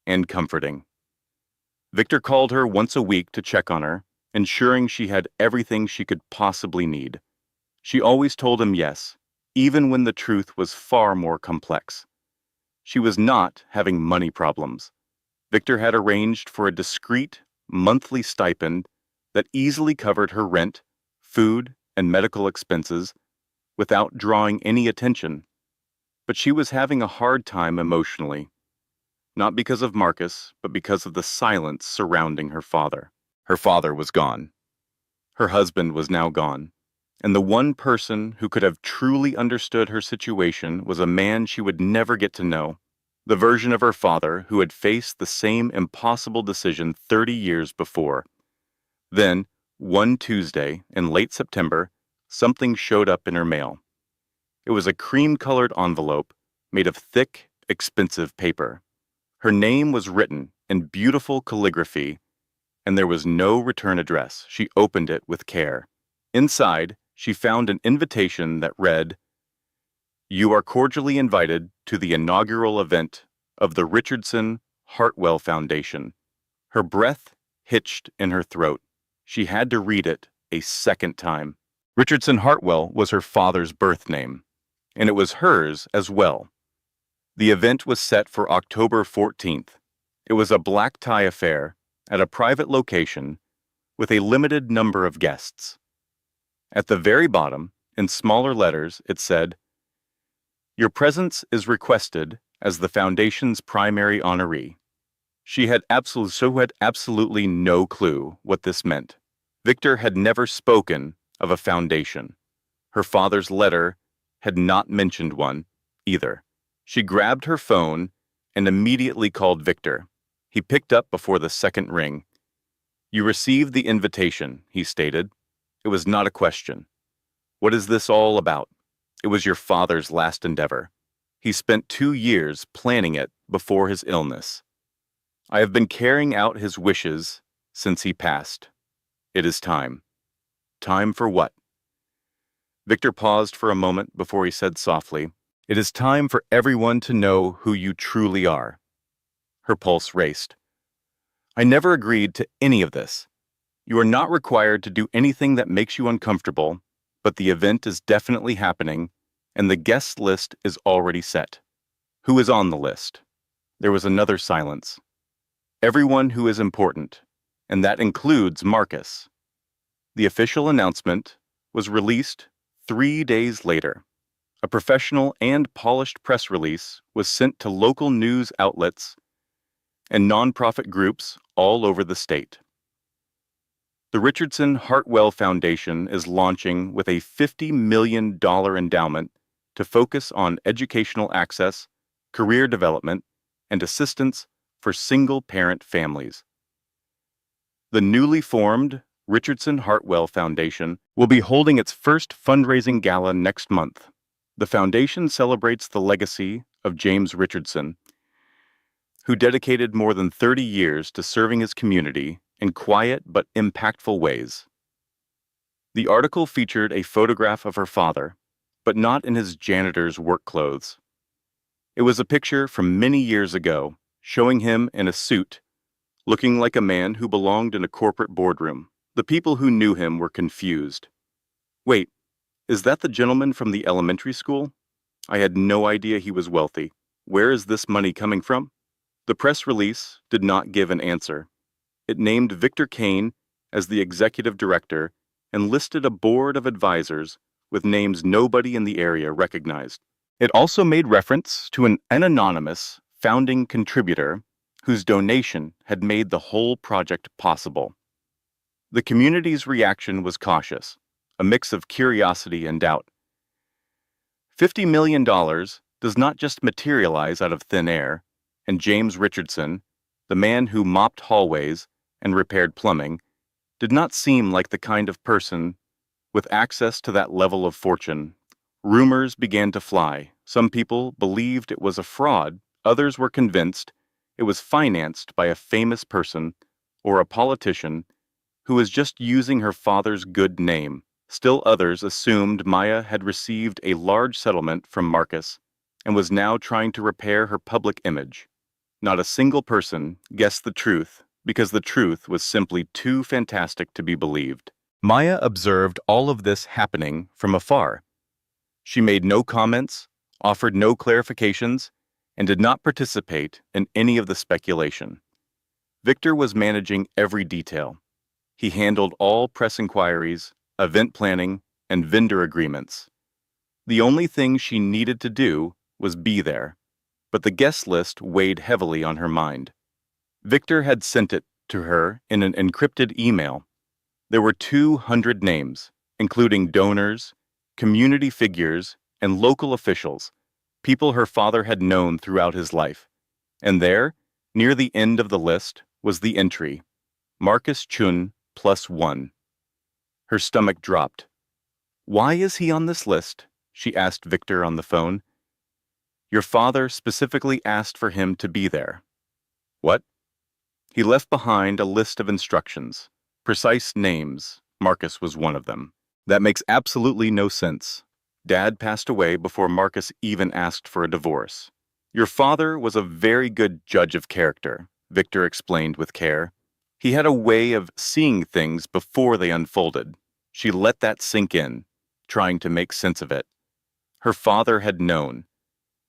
and comforting. Victor called her once a week to check on her, ensuring she had everything she could possibly need. She always told him yes, even when the truth was far more complex. She was not having money problems. Victor had arranged for a discreet, monthly stipend that easily covered her rent, food, and medical expenses without drawing any attention. But she was having a hard time emotionally, not because of Marcus, but because of the silence surrounding her father. Her father was gone. Her husband was now gone. And the one person who could have truly understood her situation was a man she would never get to know, the version of her father who had faced the same impossible decision 30 years before. Then, one Tuesday in late September, something showed up in her mail. It was a cream-colored envelope made of thick, expensive paper. Her name was written in beautiful calligraphy, and there was no return address. She opened it with care. Inside, she found an invitation that read, "You are cordially invited to the inaugural event of the Richardson Hartwell Foundation." Her breath hitched in her throat. She had to read it a second time. Richardson Hartwell was her father's birth name, and it was hers as well. The event was set for October 14th. It was a black tie affair at a private location with a limited number of guests. At the very bottom, in smaller letters, it said, "Your presence is requested as the Foundation's primary honoree." She had absolutely no clue what this meant. Victor had never spoken of a foundation. Her father's letter had not mentioned one either. She grabbed her phone and immediately called Victor. He picked up before the second ring. "You received the invitation," he stated. It was not a question. "What is this all about?" It was your father's last endeavor. He spent 2 years planning it before his illness. I have been carrying out his wishes since he passed. It is time. Time for what? Victor paused for a moment before he said softly, "It is time for everyone to know who you truly are." Her pulse raced. "I never agreed to any of this. You are not required to do anything that makes you uncomfortable, but the event is definitely happening, and the guest list is already set." "Who is on the list?" There was another silence. "Everyone who is important, and that includes Marcus." The official announcement was released 3 days later. A professional and polished press release was sent to local news outlets and nonprofit groups all over the state. The Richardson Hartwell Foundation is launching with a $50 million endowment to focus on educational access, career development, and assistance for single-parent families. The newly formed Richardson Hartwell Foundation will be holding its first fundraising gala next month. The foundation celebrates the legacy of James Richardson, who dedicated more than 30 years to serving his community in quiet but impactful ways. The article featured a photograph of her father, but not in his janitor's work clothes. It was a picture from many years ago, showing him in a suit, looking like a man who belonged in a corporate boardroom. The people who knew him were confused. "Wait, is that the gentleman from the elementary school? I had no idea he was wealthy. Where is this money coming from?" The press release did not give an answer. It named Victor Kane as the executive director and listed a board of advisors with names nobody in the area recognized. It also made reference to an anonymous founding contributor whose donation had made the whole project possible. The community's reaction was cautious, a mix of curiosity and doubt. $50 million does not just materialize out of thin air, and James Richardson, the man who mopped hallways and repaired plumbing, did not seem like the kind of person with access to that level of fortune. Rumors began to fly. Some people believed it was a fraud. Others were convinced it was financed by a famous person or a politician who was just using her father's good name. Still others assumed Maya had received a large settlement from Marcus and was now trying to repair her public image. Not a single person guessed the truth because the truth was simply too fantastic to be believed. Maya observed all of this happening from afar. She made no comments, offered no clarifications, and did not participate in any of the speculation. Victor was managing every detail. He handled all press inquiries, event planning, and vendor agreements. The only thing she needed to do was be there, but the guest list weighed heavily on her mind. Victor had sent it to her in an encrypted email. There were 200 names, including donors, community figures, and local officials, people her father had known throughout his life. And there, near the end of the list, was the entry, Marcus Chun +1. Her stomach dropped. Why is he on this list? She asked Victor on the phone. Your father specifically asked for him to be there. What? He left behind a list of instructions, precise names. Marcus was one of them. That makes absolutely no sense. Dad passed away before Marcus even asked for a divorce. Your father was a very good judge of character, Victor explained with care. He had a way of seeing things before they unfolded. She let that sink in, trying to make sense of it. Her father had known.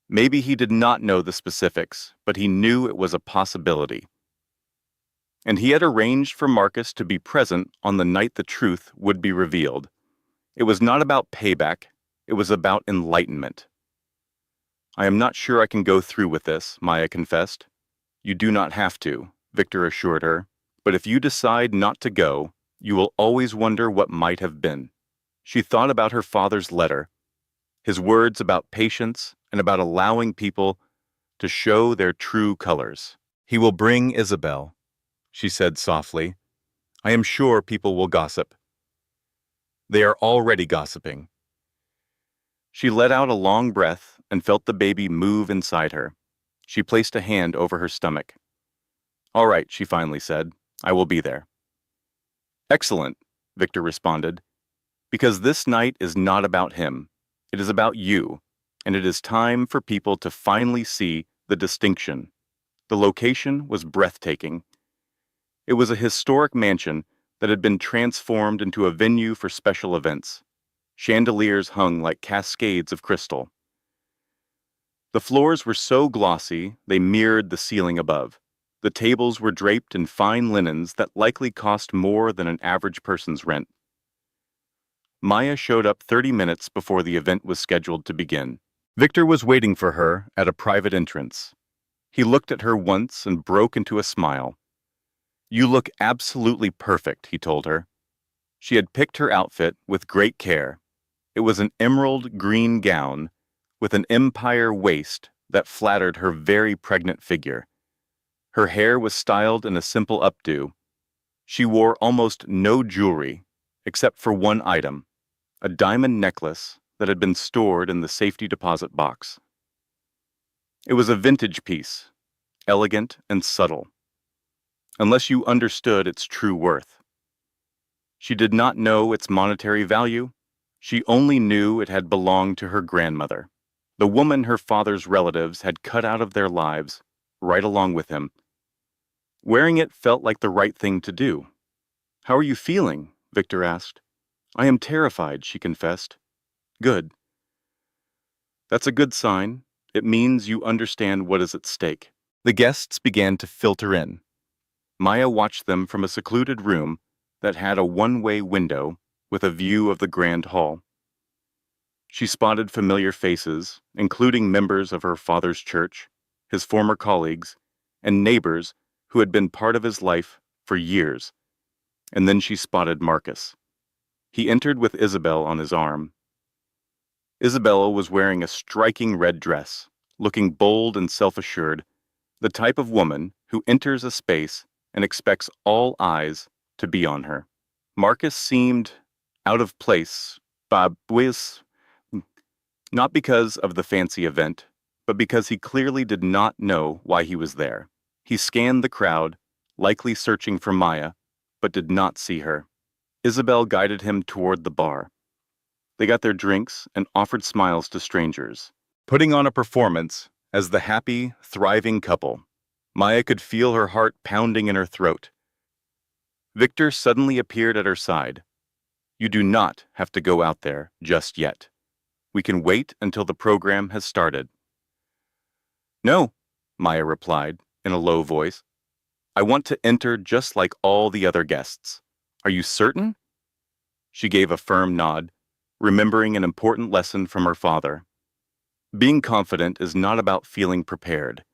Maybe he did not know the specifics, but he knew it was a possibility. And he had arranged for Marcus to be present on the night the truth would be revealed. It was not about payback. It was about enlightenment. I am not sure I can go through with this, Maya confessed. You do not have to, Victor assured her. But if you decide not to go, you will always wonder what might have been. She thought about her father's letter, his words about patience and about allowing people to show their true colors. He will bring Isabel, she said softly. I am sure people will gossip. They are already gossiping. She let out a long breath and felt the baby move inside her. She placed a hand over her stomach. All right, she finally said. I will be there. Excellent, Victor responded. Because this night is not about him. It is about you, and it is time for people to finally see the distinction. The location was breathtaking. It was a historic mansion that had been transformed into a venue for special events. Chandeliers hung like cascades of crystal. The floors were so glossy they mirrored the ceiling above. The tables were draped in fine linens that likely cost more than an average person's rent. Maya showed up 30 minutes before the event was scheduled to begin. Victor was waiting for her at a private entrance. He looked at her once and broke into a smile. You look absolutely perfect, he told her. She had picked her outfit with great care. It was an emerald green gown with an empire waist that flattered her very pregnant figure. Her hair was styled in a simple updo. She wore almost no jewelry, except for one item, a diamond necklace that had been stored in the safety deposit box. It was a vintage piece, elegant and subtle, unless you understood its true worth. She did not know its monetary value. She only knew it had belonged to her grandmother, the woman her father's relatives had cut out of their lives, right along with him. Wearing it felt like the right thing to do. How are you feeling? Victor asked. I am terrified, she confessed. Good. That's a good sign. It means you understand what is at stake. The guests began to filter in. Maya watched them from a secluded room that had a one-way window with a view of the grand hall. She spotted familiar faces, including members of her father's church, his former colleagues, and neighbors who had been part of his life for years. And then she spotted Marcus. He entered with Isabel on his arm. Isabella was wearing a striking red dress, looking bold and self-assured, the type of woman who enters a space and expects all eyes to be on her. Marcus seemed out of place, not because of the fancy event, but because he clearly did not know why he was there. He scanned the crowd, likely searching for Maya, but did not see her. Isabel guided him toward the bar. They got their drinks and offered smiles to strangers, putting on a performance as the happy, thriving couple. Maya could feel her heart pounding in her throat. Victor suddenly appeared at her side. You do not have to go out there just yet. We can wait until the program has started. No, Maya replied in a low voice. I want to enter just like all the other guests. Are you certain? She gave a firm nod, remembering an important lesson from her father. Being confident is not about feeling prepared.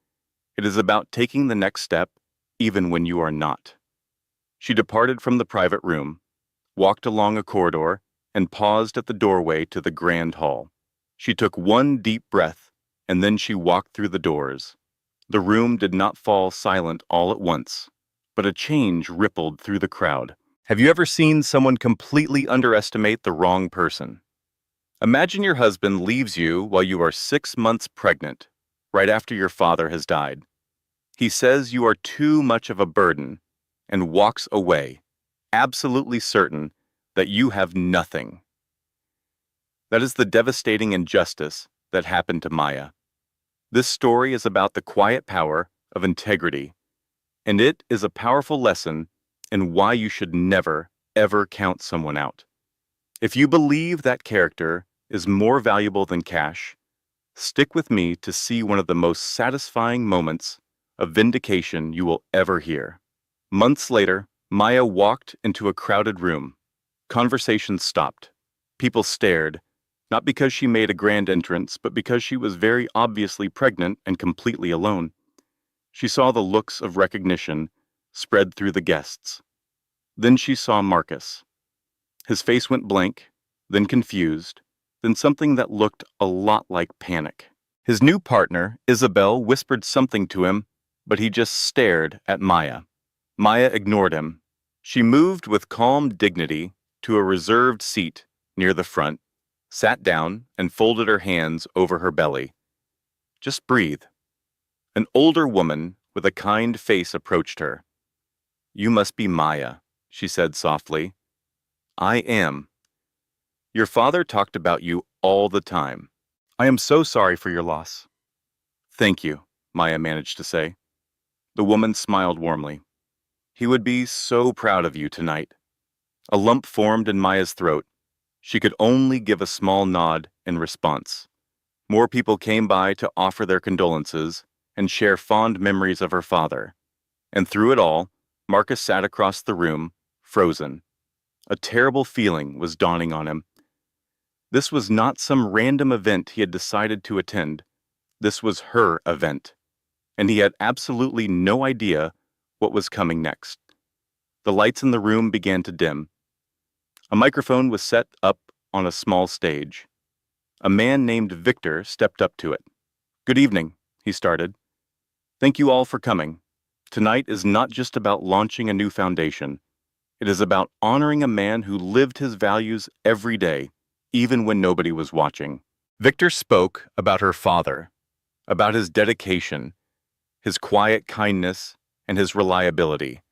It is about taking the next step, even when you are not. She departed from the private room, walked along a corridor, and paused at the doorway to the grand hall. She took one deep breath, and then she walked through the doors. The room did not fall silent all at once, but a change rippled through the crowd. Have you ever seen someone completely underestimate the wrong person? Imagine your husband leaves you while you are 6 months pregnant, right after your father has died. He says you are too much of a burden and walks away, absolutely certain that you have nothing. That is the devastating injustice that happened to Maya. This story is about the quiet power of integrity, and it is a powerful lesson in why you should never, ever count someone out. If you believe that character is more valuable than cash, stick with me to see one of the most satisfying moments of vindication you will ever hear. Months later, Maya walked into a crowded room. Conversations stopped. People stared, not because she made a grand entrance, but because she was very obviously pregnant and completely alone. She saw the looks of recognition spread through the guests. Then she saw Marcus. His face went blank, then confused, then something that looked a lot like panic. His new partner, Isabel, whispered something to him, but he just stared at Maya. Maya ignored him. She moved with calm dignity to a reserved seat near the front, sat down, and folded her hands over her belly. Just breathe. An older woman with a kind face approached her. You must be Maya, she said softly. I am. Your father talked about you all the time. I am so sorry for your loss. Thank you, Maya managed to say. The woman smiled warmly. He would be so proud of you tonight. A lump formed in Maya's throat. She could only give a small nod in response. More people came by to offer their condolences and share fond memories of her father. And through it all, Marcus sat across the room, frozen. A terrible feeling was dawning on him. This was not some random event he had decided to attend. This was her event, and he had absolutely no idea what was coming next. The lights in the room began to dim. A microphone was set up on a small stage. A man named Victor stepped up to it. Good evening, he started. Thank you all for coming. Tonight is not just about launching a new foundation. It is about honoring a man who lived his values every day, even when nobody was watching. Victor spoke about her father, about his dedication, his quiet kindness, and his reliability.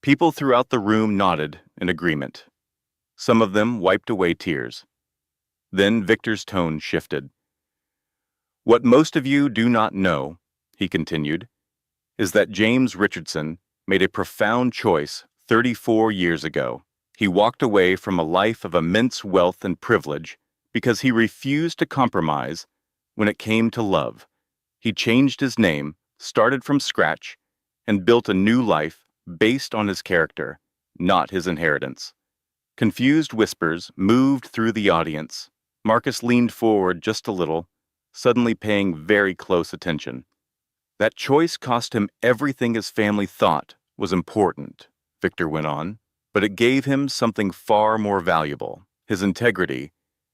People throughout the room nodded in agreement. Some of them wiped away tears. Then Victor's tone shifted. What most of you do not know, he continued, is that James Richardson made a profound choice 34 years ago. He walked away from a life of immense wealth and privilege because he refused to compromise when it came to love. He changed his name, started from scratch, and built a new life based on his character, not his inheritance. Confused whispers moved through the audience. Marcus leaned forward just a little, suddenly paying very close attention. That choice cost him everything his family thought was important, Victor went on, but it gave him something far more valuable, his integrity,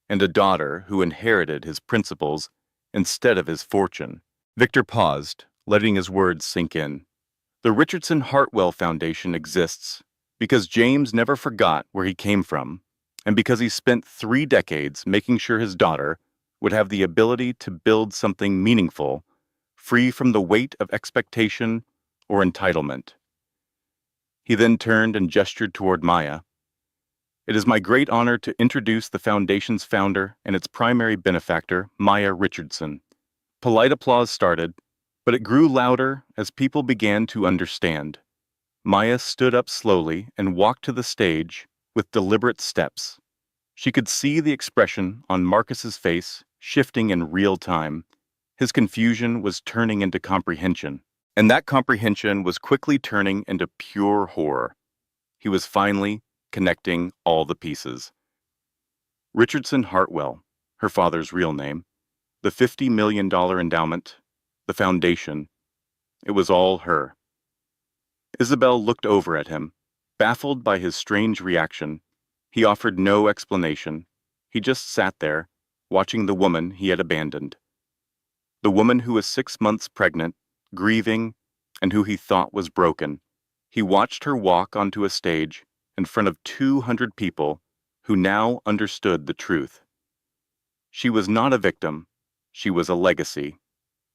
and a daughter who inherited his principles instead of his fortune. Victor paused, letting his words sink in. The Richardson Hartwell Foundation exists because James never forgot where he came from, and because he spent 3 decades making sure his daughter would have the ability to build something meaningful, free from the weight of expectation or entitlement. He then turned and gestured toward Maya. It is my great honor to introduce the Foundation's founder and its primary benefactor, Maya Richardson. Polite applause started, But it grew louder as people began to understand. Maya stood up slowly and walked to the stage with deliberate steps. She could see the expression on Marcus's face shifting in real time. His confusion was turning into comprehension, and that comprehension was quickly turning into pure horror. He was finally connecting all the pieces. Richardson Hartwell, her father's real name, the $50 million endowment, the foundation, it was all her. Isabel looked over at him, baffled by his strange reaction. He offered no explanation. He just sat there, watching the woman he had abandoned. The woman who was 6 months pregnant, grieving, and who he thought was broken. He watched her walk onto a stage in front of 200 people who now understood the truth. She was not a victim. She was a legacy.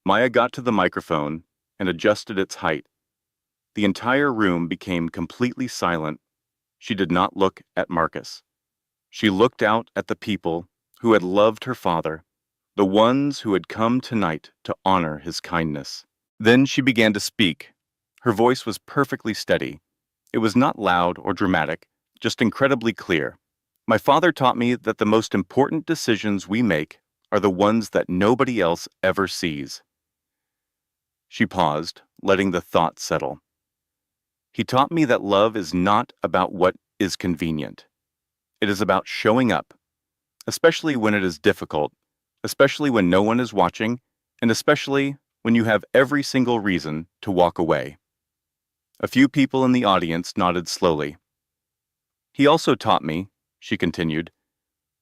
Maya got to the microphone and adjusted its height. The entire room became completely silent. She did not look at Marcus. She looked out at the people who had loved her father, the ones who had come tonight to honor his kindness. Then she began to speak. Her voice was perfectly steady. It was not loud or dramatic, just incredibly clear. My father taught me that the most important decisions we make are the ones that nobody else ever sees. She paused, letting the thought settle. He taught me that love is not about what is convenient. It is about showing up, especially when it is difficult, especially when no one is watching, and especially when you have every single reason to walk away. A few people in the audience nodded slowly. He also taught me, she continued,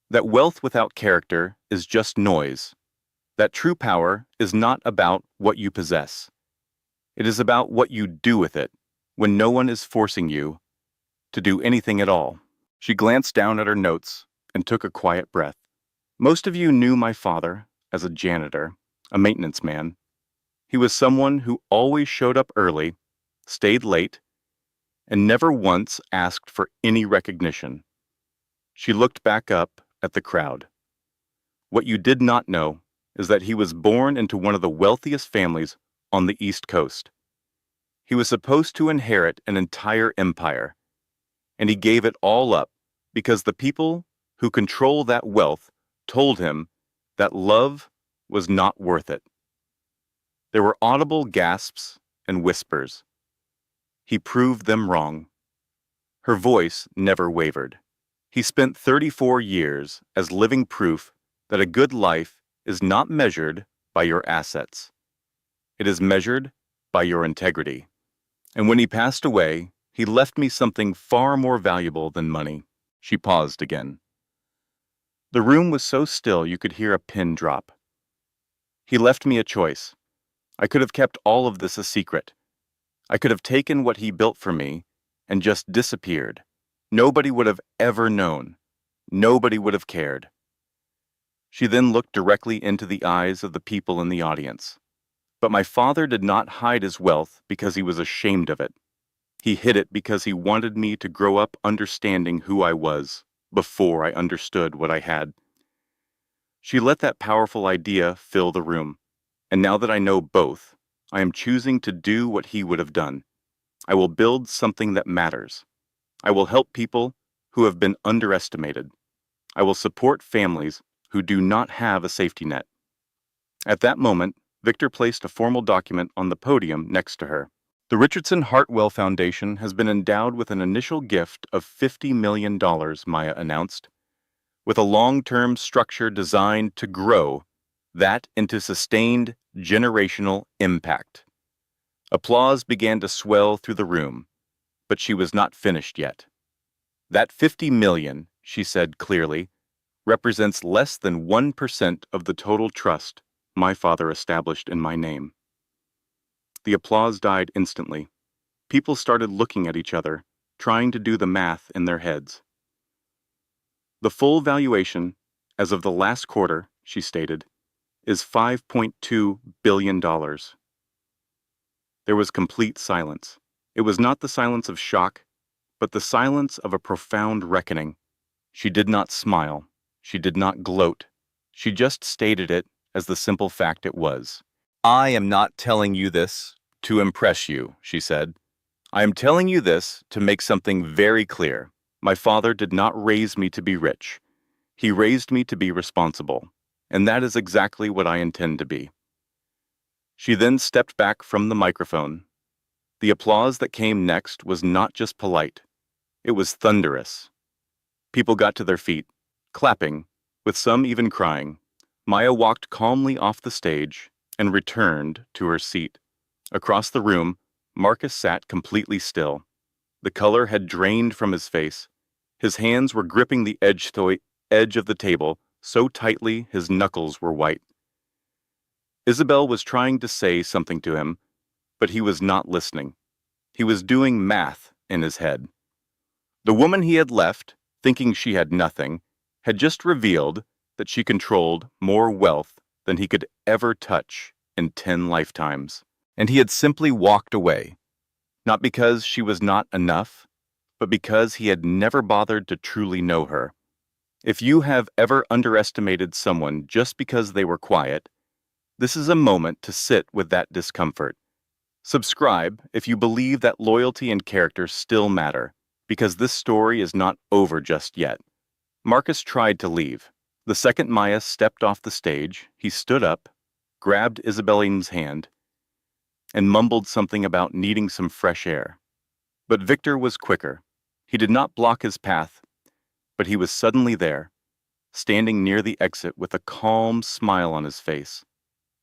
that wealth without character is just noise, that true power is not about what you possess. It is about what you do with it, when no one is forcing you to do anything at all. She glanced down at her notes and took a quiet breath. Most of you knew my father as a janitor, a maintenance man. He was someone who always showed up early, stayed late, and never once asked for any recognition. She looked back up at the crowd. What you did not know is that he was born into one of the wealthiest families on the East Coast. He was supposed to inherit an entire empire, and he gave it all up because the people who control that wealth told him that love was not worth it. There were audible gasps and whispers. He proved them wrong. Her voice never wavered. He spent 34 years as living proof that a good life is not measured by your assets. It is measured by your integrity. And when he passed away, he left me something far more valuable than money. She paused again. The room was so still you could hear a pin drop. He left me a choice. I could have kept all of this a secret. I could have taken what he built for me and just disappeared. Nobody would have ever known. Nobody would have cared. She then looked directly into the eyes of the people in the audience. But my father did not hide his wealth because he was ashamed of it. He hid it because he wanted me to grow up understanding who I was before I understood what I had. She let that powerful idea fill the room. And now that I know both, I am choosing to do what he would have done. I will build something that matters. I will help people who have been underestimated. I will support families who do not have a safety net. At that moment, Victor placed a formal document on the podium next to her. The Richardson Hartwell Foundation has been endowed with an initial gift of $50 million, Maya announced, with a long-term structure designed to grow that into sustained generational impact. Applause began to swell through the room, but she was not finished yet. That 50 million, she said clearly, represents less than 1% of the total trust my father established in my name. The applause died instantly. People started looking at each other, trying to do the math in their heads. The full valuation, as of the last quarter, she stated, is $5.2 billion. There was complete silence. It was not the silence of shock, but the silence of a profound reckoning. She did not smile. She did not gloat. She just stated it as the simple fact it was. I am not telling you this to impress you, she said. I am telling you this to make something very clear. My father did not raise me to be rich. He raised me to be responsible, and that is exactly what I intend to be. She then stepped back from the microphone. The applause that came next was not just polite. It was thunderous. People got to their feet, clapping, with some even crying. Maya walked calmly off the stage and returned to her seat. Across the room, Marcus sat completely still. The color had drained from his face. His hands were gripping the edge of the table so tightly his knuckles were white. Isabel was trying to say something to him, but he was not listening. He was doing math in his head. The woman he had left, thinking she had nothing, had just revealed that she controlled more wealth than he could ever touch in 10 lifetimes. And he had simply walked away, not because she was not enough, but because he had never bothered to truly know her. If you have ever underestimated someone just because they were quiet, this is a moment to sit with that discomfort. Subscribe if you believe that loyalty and character still matter, because this story is not over just yet. Marcus tried to leave. The second Maya stepped off the stage, he stood up, grabbed Isabella's hand, and mumbled something about needing some fresh air. But Victor was quicker. He did not block his path, but he was suddenly there, standing near the exit with a calm smile on his face.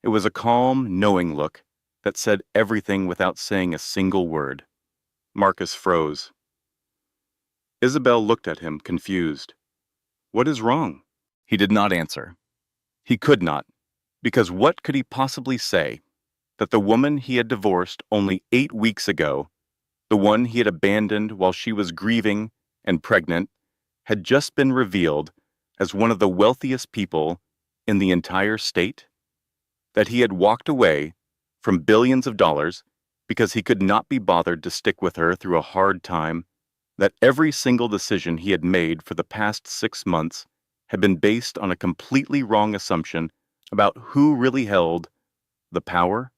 It was a calm, knowing look that said everything without saying a single word. Marcus froze. Isabel looked at him, confused. What is wrong? He did not answer. He could not, because what could he possibly say? That the woman he had divorced only 8 weeks ago, the one he had abandoned while she was grieving and pregnant, had just been revealed as one of the wealthiest people in the entire state? That he had walked away from billions of dollars because he could not be bothered to stick with her through a hard time? That every single decision he had made for the past 6 months had been based on a completely wrong assumption about who really held the power?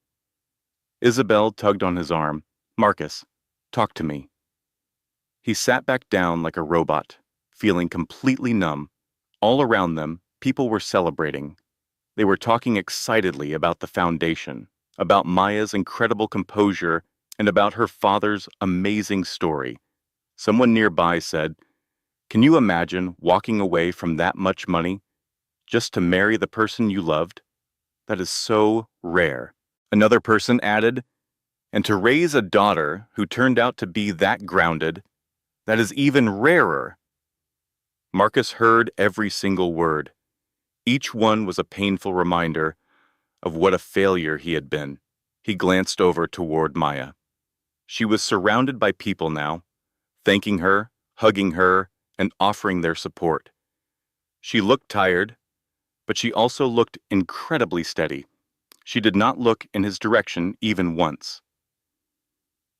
Isabel tugged on his arm. Marcus, talk to me. He sat back down like a robot, feeling completely numb. All around them, people were celebrating. They were talking excitedly about the foundation, about Maya's incredible composure, and about her father's amazing story. Someone nearby said, "Can you imagine walking away from that much money just to marry the person you loved? That is so rare." Another person added, "And to raise a daughter who turned out to be that grounded, that is even rarer." Marcus heard every single word. Each one was a painful reminder of what a failure he had been. He glanced over toward Maya. She was surrounded by people now, thanking her, hugging her, and offering their support. She looked tired, but she also looked incredibly steady. She did not look in his direction even once.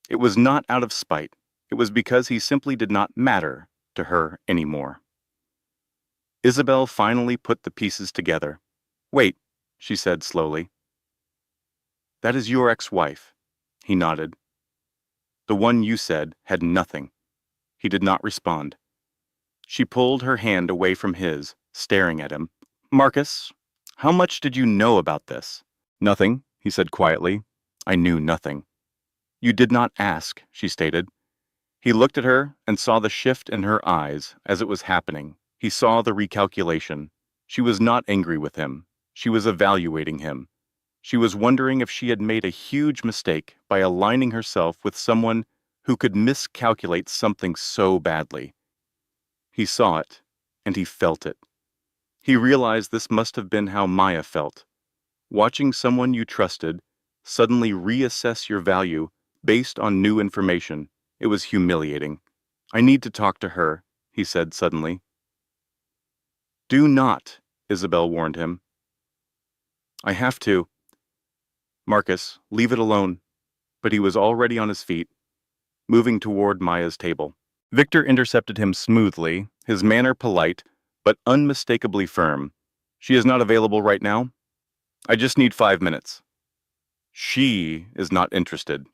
It was not out of spite. It was because he simply did not matter to her anymore. Isabel finally put the pieces together. "Wait," she said slowly. "That is your ex-wife." He nodded. "The one you said had nothing." He did not respond. She pulled her hand away from his, staring at him. "Marcus, how much did you know about this?" "Nothing," he said quietly. "I knew nothing." "You did not ask," she stated. He looked at her and saw the shift in her eyes as it was happening. He saw the recalculation. She was not angry with him. She was evaluating him. She was wondering if she had made a huge mistake by aligning herself with someone who could miscalculate something so badly. He saw it, and he felt it. He realized this must have been how Maya felt. Watching someone you trusted suddenly reassess your value based on new information. It was humiliating. "I need to talk to her," he said suddenly. "Do not," Isabel warned him. "I have to." "Marcus, leave it alone." But he was already on his feet, moving toward Maya's table. Victor intercepted him smoothly, his manner polite, but unmistakably firm. "She is not available right now. I just need 5 minutes." She is not interested.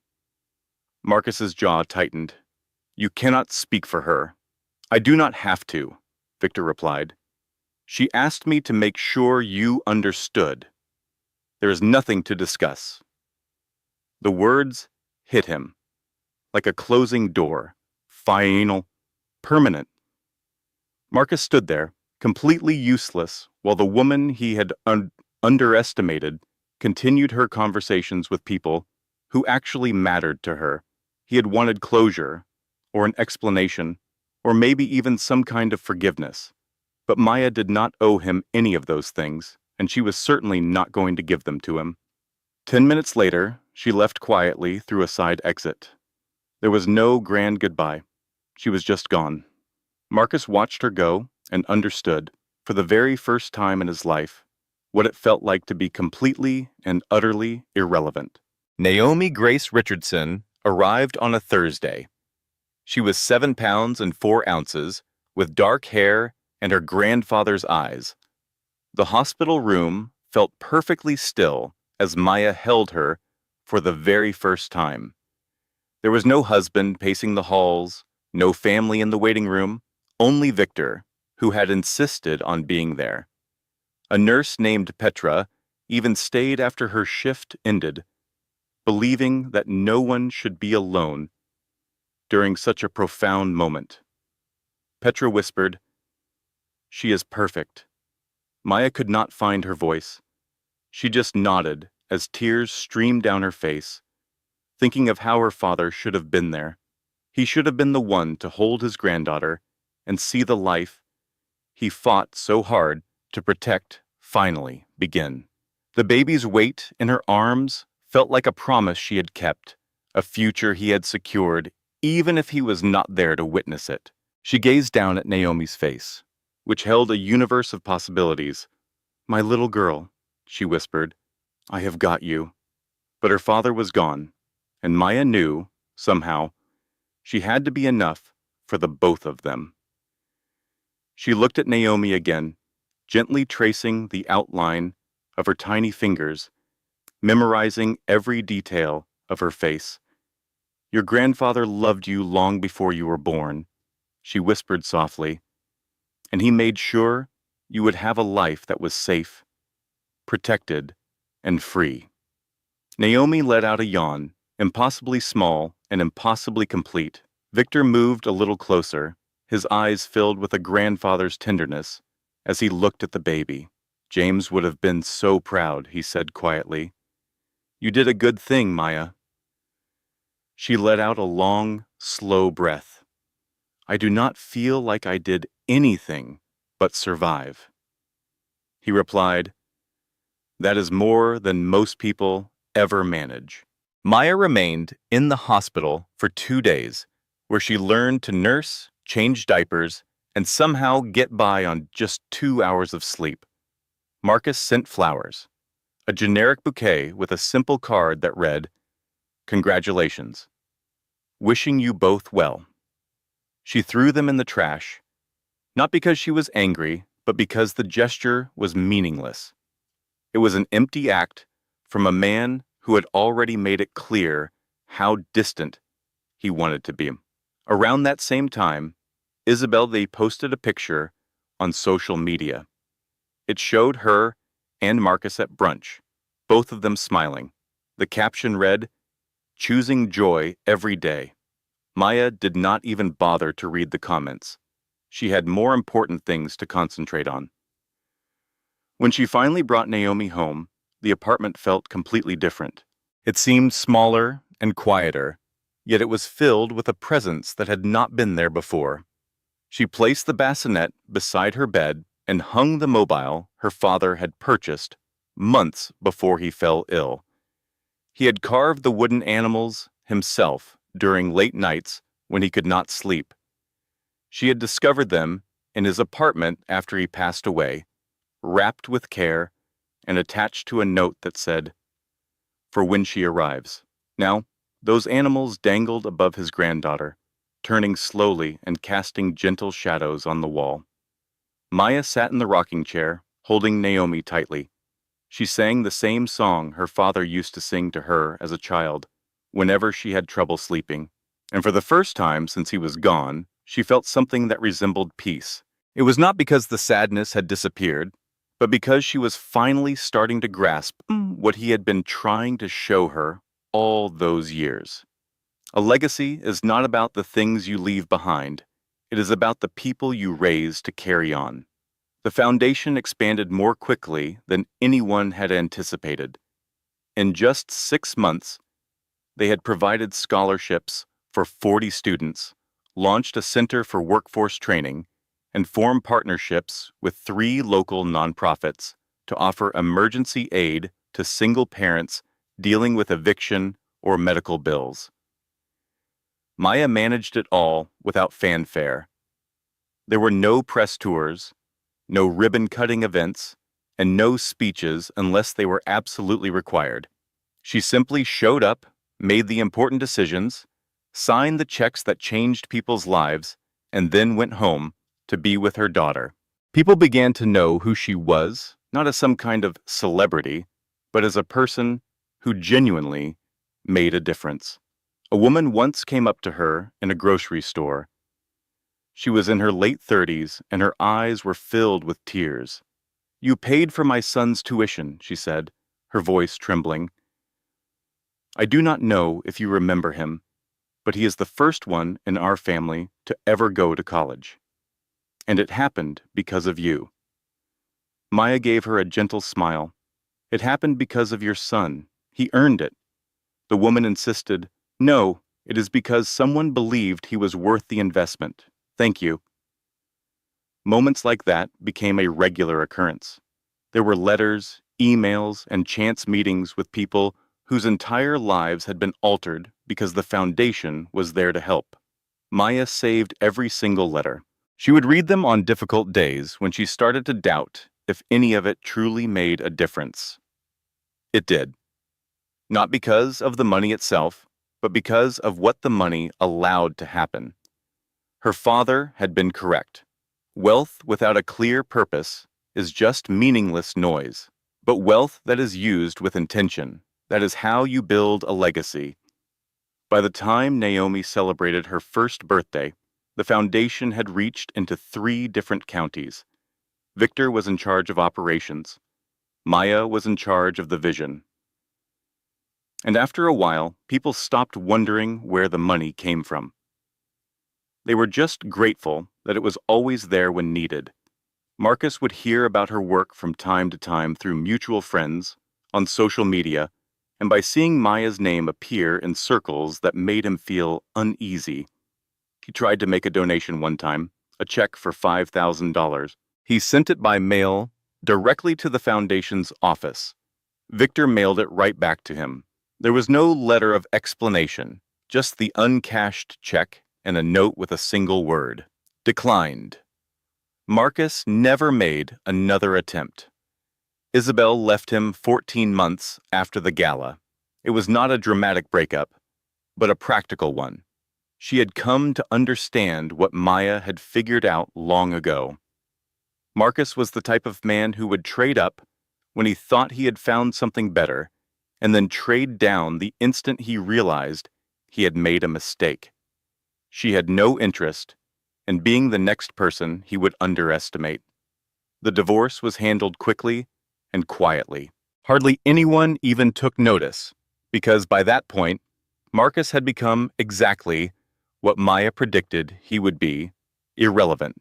Marcus's jaw tightened. You cannot speak for her. I do not have to, Victor replied. She asked me to make sure you understood. There is nothing to discuss. The words hit him, like a closing door, final, permanent. Marcus stood there, completely useless, while the woman he had underestimated continued her conversations with people who actually mattered to her. He had wanted closure, or an explanation, or maybe even some kind of forgiveness. But Maya did not owe him any of those things, and she was certainly not going to give them to him. 10 minutes later, she left quietly through a side exit. There was no grand goodbye. She was just gone. Marcus watched her go and understood, for the very first time in his life, what it felt like to be completely and utterly irrelevant. Naomi Grace Richardson arrived on a Thursday. She was 7 pounds and 4 ounces, with dark hair and her grandfather's eyes. The hospital room felt perfectly still as Maya held her for the very first time. There was no husband pacing the halls, no family in the waiting room, only Victor, who had insisted on being there. A nurse named Petra even stayed after her shift ended, believing that no one should be alone during such a profound moment. Petra whispered, "She is perfect." Maya could not find her voice. She just nodded as tears streamed down her face, thinking of how her father should have been there. He should have been the one to hold his granddaughter and see the life he fought so hard to protect finally begin. The baby's weight in her arms felt like a promise she had kept, a future he had secured, even if he was not there to witness it. She gazed down at Naomi's face, which held a universe of possibilities. "My little girl," she whispered, "I have got you." But her father was gone, and Maya knew, somehow, she had to be enough for the both of them. She looked at Naomi again, gently tracing the outline of her tiny fingers, memorizing every detail of her face. "Your grandfather loved you long before you were born," she whispered softly, "and he made sure you would have a life that was safe, protected, and free." Naomi let out a yawn, impossibly small and impossibly complete. Victor moved a little closer, his eyes filled with a grandfather's tenderness as he looked at the baby. "James would have been so proud," he said quietly. "You did a good thing, Maya." She let out a long, slow breath. "I do not feel like I did anything but survive." He replied, "That is more than most people ever manage." Maya remained in the hospital for 2 days, where she learned to nurse, change diapers, and somehow get by on just 2 hours of sleep. Marcus sent flowers, a generic bouquet with a simple card that read, "Congratulations. Wishing you both well." She threw them in the trash, not because she was angry, but because the gesture was meaningless. It was an empty act from a man who had already made it clear how distant he wanted to be. Around that same time, Isabel they posted a picture on social media. It showed her and Marcus at brunch, both of them smiling. The caption read, "Choosing joy every day." Maya did not even bother to read the comments. She had more important things to concentrate on. When she finally brought Naomi home, the apartment felt completely different. It seemed smaller and quieter, yet it was filled with a presence that had not been there before. She placed the bassinet beside her bed and hung the mobile her father had purchased months before he fell ill. He had carved the wooden animals himself during late nights when he could not sleep. She had discovered them in his apartment after he passed away, wrapped with care and attached to a note that said, "For when she arrives." Now, those animals dangled above his granddaughter, turning slowly and casting gentle shadows on the wall. Maya sat in the rocking chair, holding Naomi tightly. She sang the same song her father used to sing to her as a child, whenever she had trouble sleeping. And for the first time since he was gone, she felt something that resembled peace. It was not because the sadness had disappeared, but because she was finally starting to grasp what he had been trying to show her all those years. A legacy is not about the things you leave behind. It is about the people you raise to carry on. The foundation expanded more quickly than anyone had anticipated. In just 6 months, they had provided scholarships for 40 students, launched a center for workforce training, and formed partnerships with 3 local nonprofits to offer emergency aid to single parents dealing with eviction or medical bills. Maya managed it all without fanfare. There were no press tours, no ribbon-cutting events, and no speeches unless they were absolutely required. She simply showed up, made the important decisions, signed the checks that changed people's lives, and then went home to be with her daughter. People began to know who she was, not as some kind of celebrity, but as a person who genuinely made a difference. A woman once came up to her in a grocery store. She was in her late 30s, and her eyes were filled with tears. "You paid for my son's tuition," she said, her voice trembling. "I do not know if you remember him, but he is the first one in our family to ever go to college. And it happened because of you." Maya gave her a gentle smile. "It happened because of your son. He earned it." The woman insisted, "No, it is because someone believed he was worth the investment. Thank you." Moments like that became a regular occurrence. There were letters, emails, and chance meetings with people whose entire lives had been altered because the foundation was there to help. Maya saved every single letter. She would read them on difficult days when she started to doubt if any of it truly made a difference. It did. Not because of the money itself, but because of what the money allowed to happen. Her father had been correct. Wealth without a clear purpose is just meaningless noise. But wealth that is used with intention, that is how you build a legacy. By the time Naomi celebrated her first birthday, the foundation had reached into 3 different counties. Victor was in charge of operations. Maya was in charge of the vision. And after a while, people stopped wondering where the money came from. They were just grateful that it was always there when needed. Marcus would hear about her work from time to time through mutual friends, on social media, and by seeing Maya's name appear in circles that made him feel uneasy. He tried to make a donation one time, a check for $5,000. He sent it by mail directly to the foundation's office. Victor mailed it right back to him. There was no letter of explanation, just the uncashed check and a note with a single word: declined. Marcus never made another attempt. Isabel left him 14 months after the gala. It was not a dramatic breakup, but a practical one. She had come to understand what Maya had figured out long ago. Marcus was the type of man who would trade up when he thought he had found something better, and then trade down the instant he realized he had made a mistake. She had no interest in being the next person he would underestimate. The divorce was handled quickly and quietly. Hardly anyone even took notice, because by that point, Marcus had become exactly what Maya predicted he would be: irrelevant.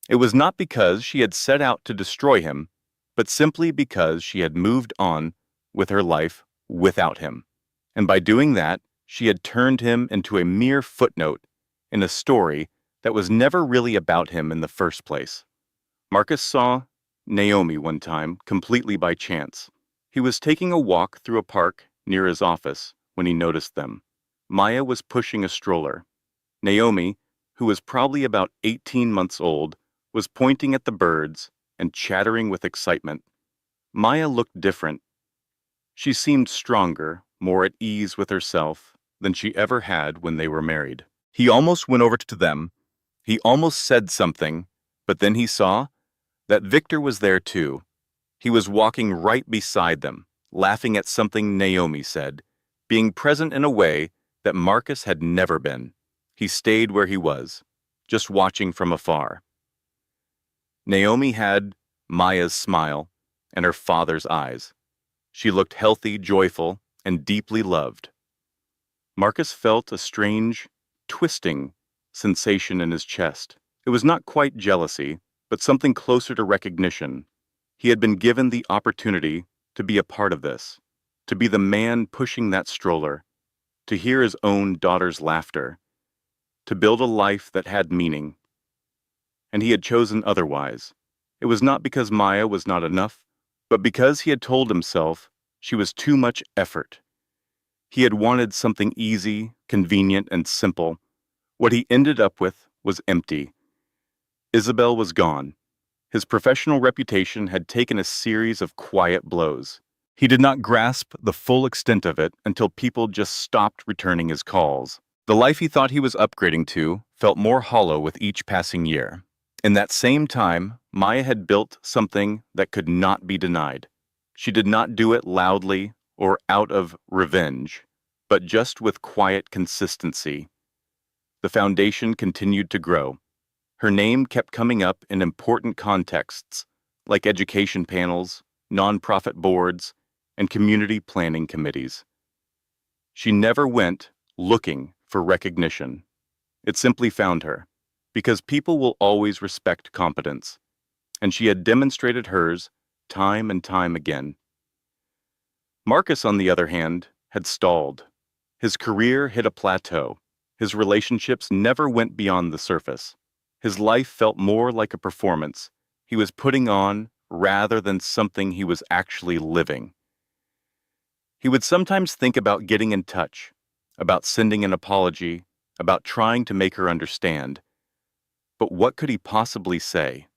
It was not because she had set out to destroy him, but simply because she had moved on with her life without him. And by doing that, she had turned him into a mere footnote in a story that was never really about him in the first place. Marcus saw Naomi one time completely by chance. He was taking a walk through a park near his office when he noticed them. Maya was pushing a stroller. Naomi, who was probably about 18 months old, was pointing at the birds and chattering with excitement. Maya looked different. She seemed stronger, more at ease with herself than she ever had when they were married. He almost went over to them. He almost said something, but then he saw that Victor was there too. He was walking right beside them, laughing at something Naomi said, being present in a way that Marcus had never been. He stayed where he was, just watching from afar. Naomi had Maya's smile and her father's eyes. She looked healthy, joyful, and deeply loved. Marcus felt a strange, twisting sensation in his chest. It was not quite jealousy, but something closer to recognition. He had been given the opportunity to be a part of this, to be the man pushing that stroller, to hear his own daughter's laughter, to build a life that had meaning. And he had chosen otherwise. It was not because Maya was not enough, but because he had told himself she was too much effort. He had wanted something easy, convenient, and simple. What he ended up with was empty. Isabel was gone. His professional reputation had taken a series of quiet blows. He did not grasp the full extent of it until people just stopped returning his calls. The life he thought he was upgrading to felt more hollow with each passing year. In that same time, Maya had built something that could not be denied. She did not do it loudly or out of revenge, but just with quiet consistency. The foundation continued to grow. Her name kept coming up in important contexts, like education panels, nonprofit boards, and community planning committees. She never went looking for recognition. It simply found her, because people will always respect competence, and she had demonstrated hers time and time again. Marcus, on the other hand, had stalled. His career hit a plateau. His relationships never went beyond the surface. His life felt more like a performance he was putting on rather than something he was actually living. He would sometimes think about getting in touch, about sending an apology, about trying to make her understand. But what could he possibly say?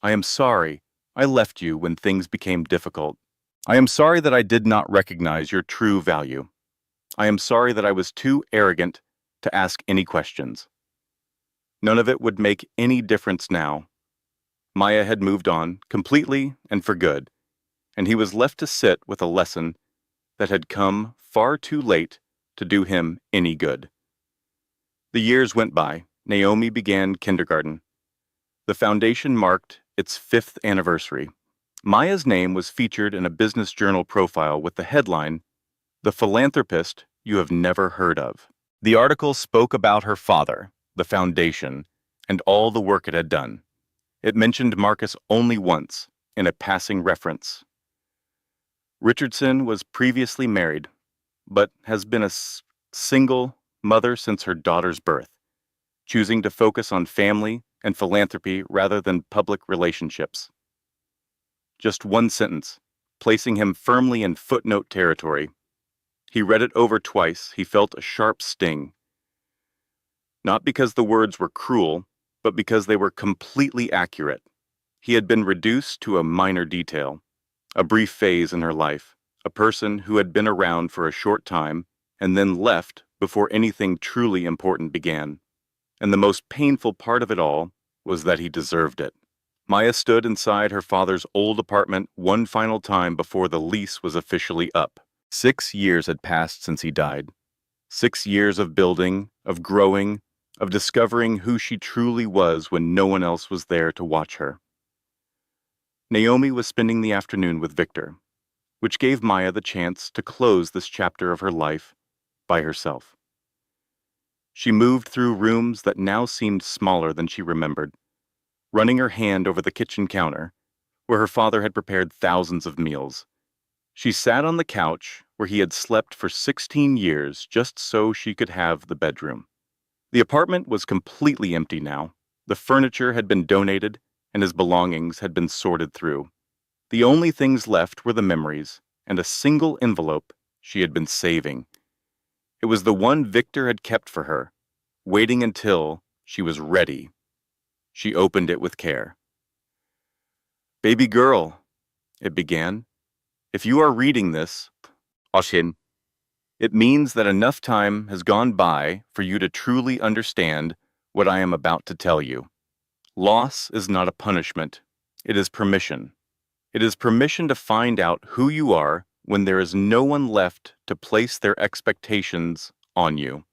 "I am sorry I left you when things became difficult. I am sorry that I did not recognize your true value. I am sorry that I was too arrogant to ask any questions." None of it would make any difference now. Maya had moved on, completely and for good, and he was left to sit with a lesson that had come far too late to do him any good. The years went by. Naomi began kindergarten. The foundation marked its 5th anniversary. Maya's name was featured in a business journal profile with the headline, "The Philanthropist You Have Never Heard Of." The article spoke about her father, the foundation, and all the work it had done. It mentioned Marcus only once, in a passing reference. Richardson was previously married, but has been a single mother since her daughter's birth, choosing to focus on family and philanthropy rather than public relationships. Just one sentence, placing him firmly in footnote territory. He read it over twice. He felt a sharp sting. Not because the words were cruel, but because they were completely accurate. He had been reduced to a minor detail, a brief phase in her life, a person who had been around for a short time and then left before anything truly important began. And the most painful part of it all was that he deserved it. Maya stood inside her father's old apartment one final time before the lease was officially up. 6 years had passed since he died. 6 years of building, of growing, of discovering who she truly was when no one else was there to watch her. Naomi was spending the afternoon with Victor, which gave Maya the chance to close this chapter of her life by herself. She moved through rooms that now seemed smaller than she remembered, running her hand over the kitchen counter, where her father had prepared thousands of meals. She sat on the couch where he had slept for 16 years just so she could have the bedroom. The apartment was completely empty now. The furniture had been donated, and his belongings had been sorted through. The only things left were the memories and a single envelope she had been saving. It was the one Victor had kept for her, waiting until she was ready. She opened it with care. "Baby girl," it began, "if you are reading this, Oshin, it means that enough time has gone by for you to truly understand what I am about to tell you. Loss is not a punishment, it is permission. It is permission to find out who you are when there is no one left to place their expectations on you.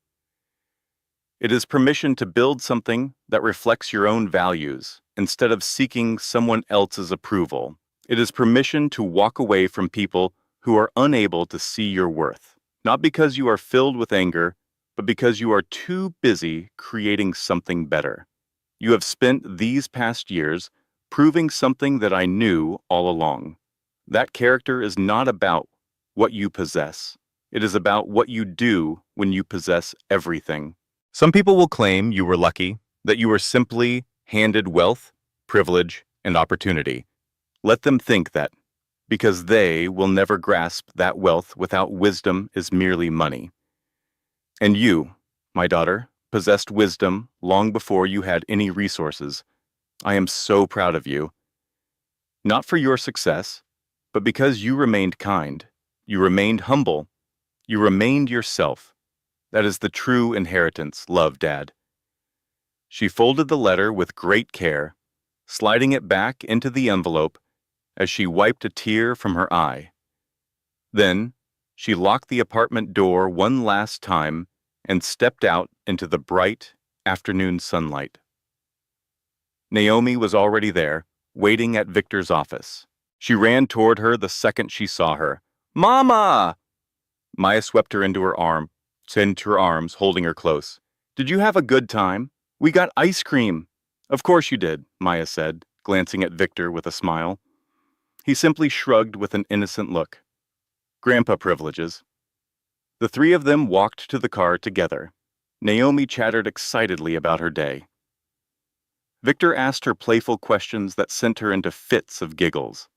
It is permission to build something that reflects your own values instead of seeking someone else's approval. It is permission to walk away from people who are unable to see your worth, not because you are filled with anger, but because you are too busy creating something better. You have spent these past years proving something that I knew all along. That character is not about what you possess. It is about what you do when you possess everything. Some people will claim you were lucky, that you were simply handed wealth, privilege, and opportunity. Let them think that, because they will never grasp that wealth without wisdom is merely money. And you, my daughter, possessed wisdom long before you had any resources. I am so proud of you. Not for your success, but because you remained kind, you remained humble, you remained yourself. That is the true inheritance, love, Dad. She folded the letter with great care, sliding it back into the envelope as she wiped a tear from her eye. Then, she locked the apartment door one last time and stepped out into the bright afternoon sunlight. Naomi was already there, waiting at Victor's office. She ran toward her the second she saw her. "Mama!" Maya swept her into her arms, holding her close. "Did you have a good time? We got ice cream." "Of course you did," Maya said, glancing at Victor with a smile. He simply shrugged with an innocent look. "Grandpa privileges." The three of them walked to the car together. Naomi chattered excitedly about her day. Victor asked her playful questions that sent her into fits of giggles.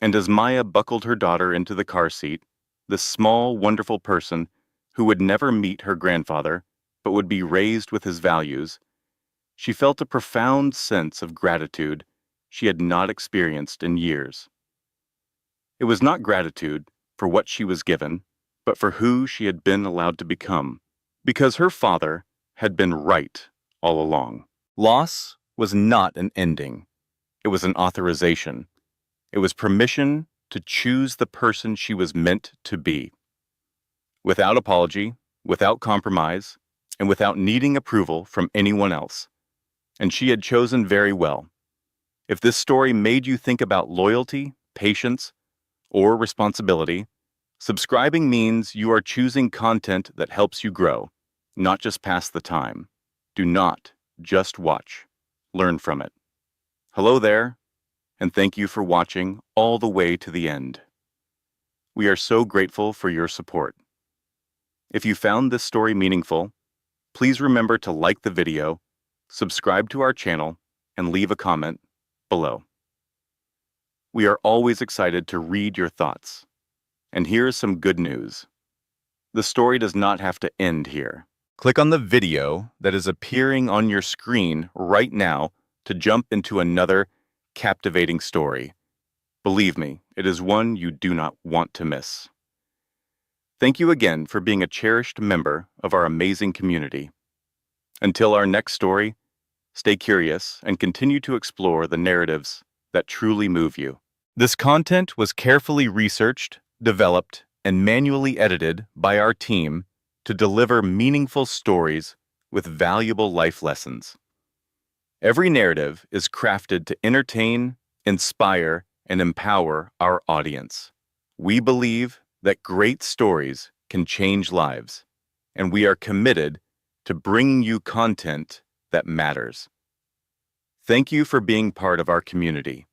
And as Maya buckled her daughter into the car seat, this small, wonderful person who would never meet her grandfather, but would be raised with his values, she felt a profound sense of gratitude she had not experienced in years. It was not gratitude for what she was given, but for who she had been allowed to become, because her father had been right all along. Loss was not an ending. It was an authorization. It was permission to choose the person she was meant to be. Without apology, without compromise, and without needing approval from anyone else. And she had chosen very well. If this story made you think about loyalty, patience, or responsibility, subscribing means you are choosing content that helps you grow, not just pass the time. Do not just watch. Learn from it. Hello there, and thank you for watching all the way to the end. We are so grateful for your support. If you found this story meaningful, please remember to like the video, subscribe to our channel, and leave a comment below. We are always excited to read your thoughts. And here is some good news. The story does not have to end here. Click on the video that is appearing on your screen right now to jump into another captivating story. Believe me, it is one you do not want to miss. Thank you again for being a cherished member of our amazing community. Until our next story, stay curious and continue to explore the narratives that truly move you. This content was carefully researched, developed, and manually edited by our team to deliver meaningful stories with valuable life lessons. Every narrative is crafted to entertain, inspire, and empower our audience. We believe that great stories can change lives, and we are committed to bringing you content that matters. Thank you for being part of our community.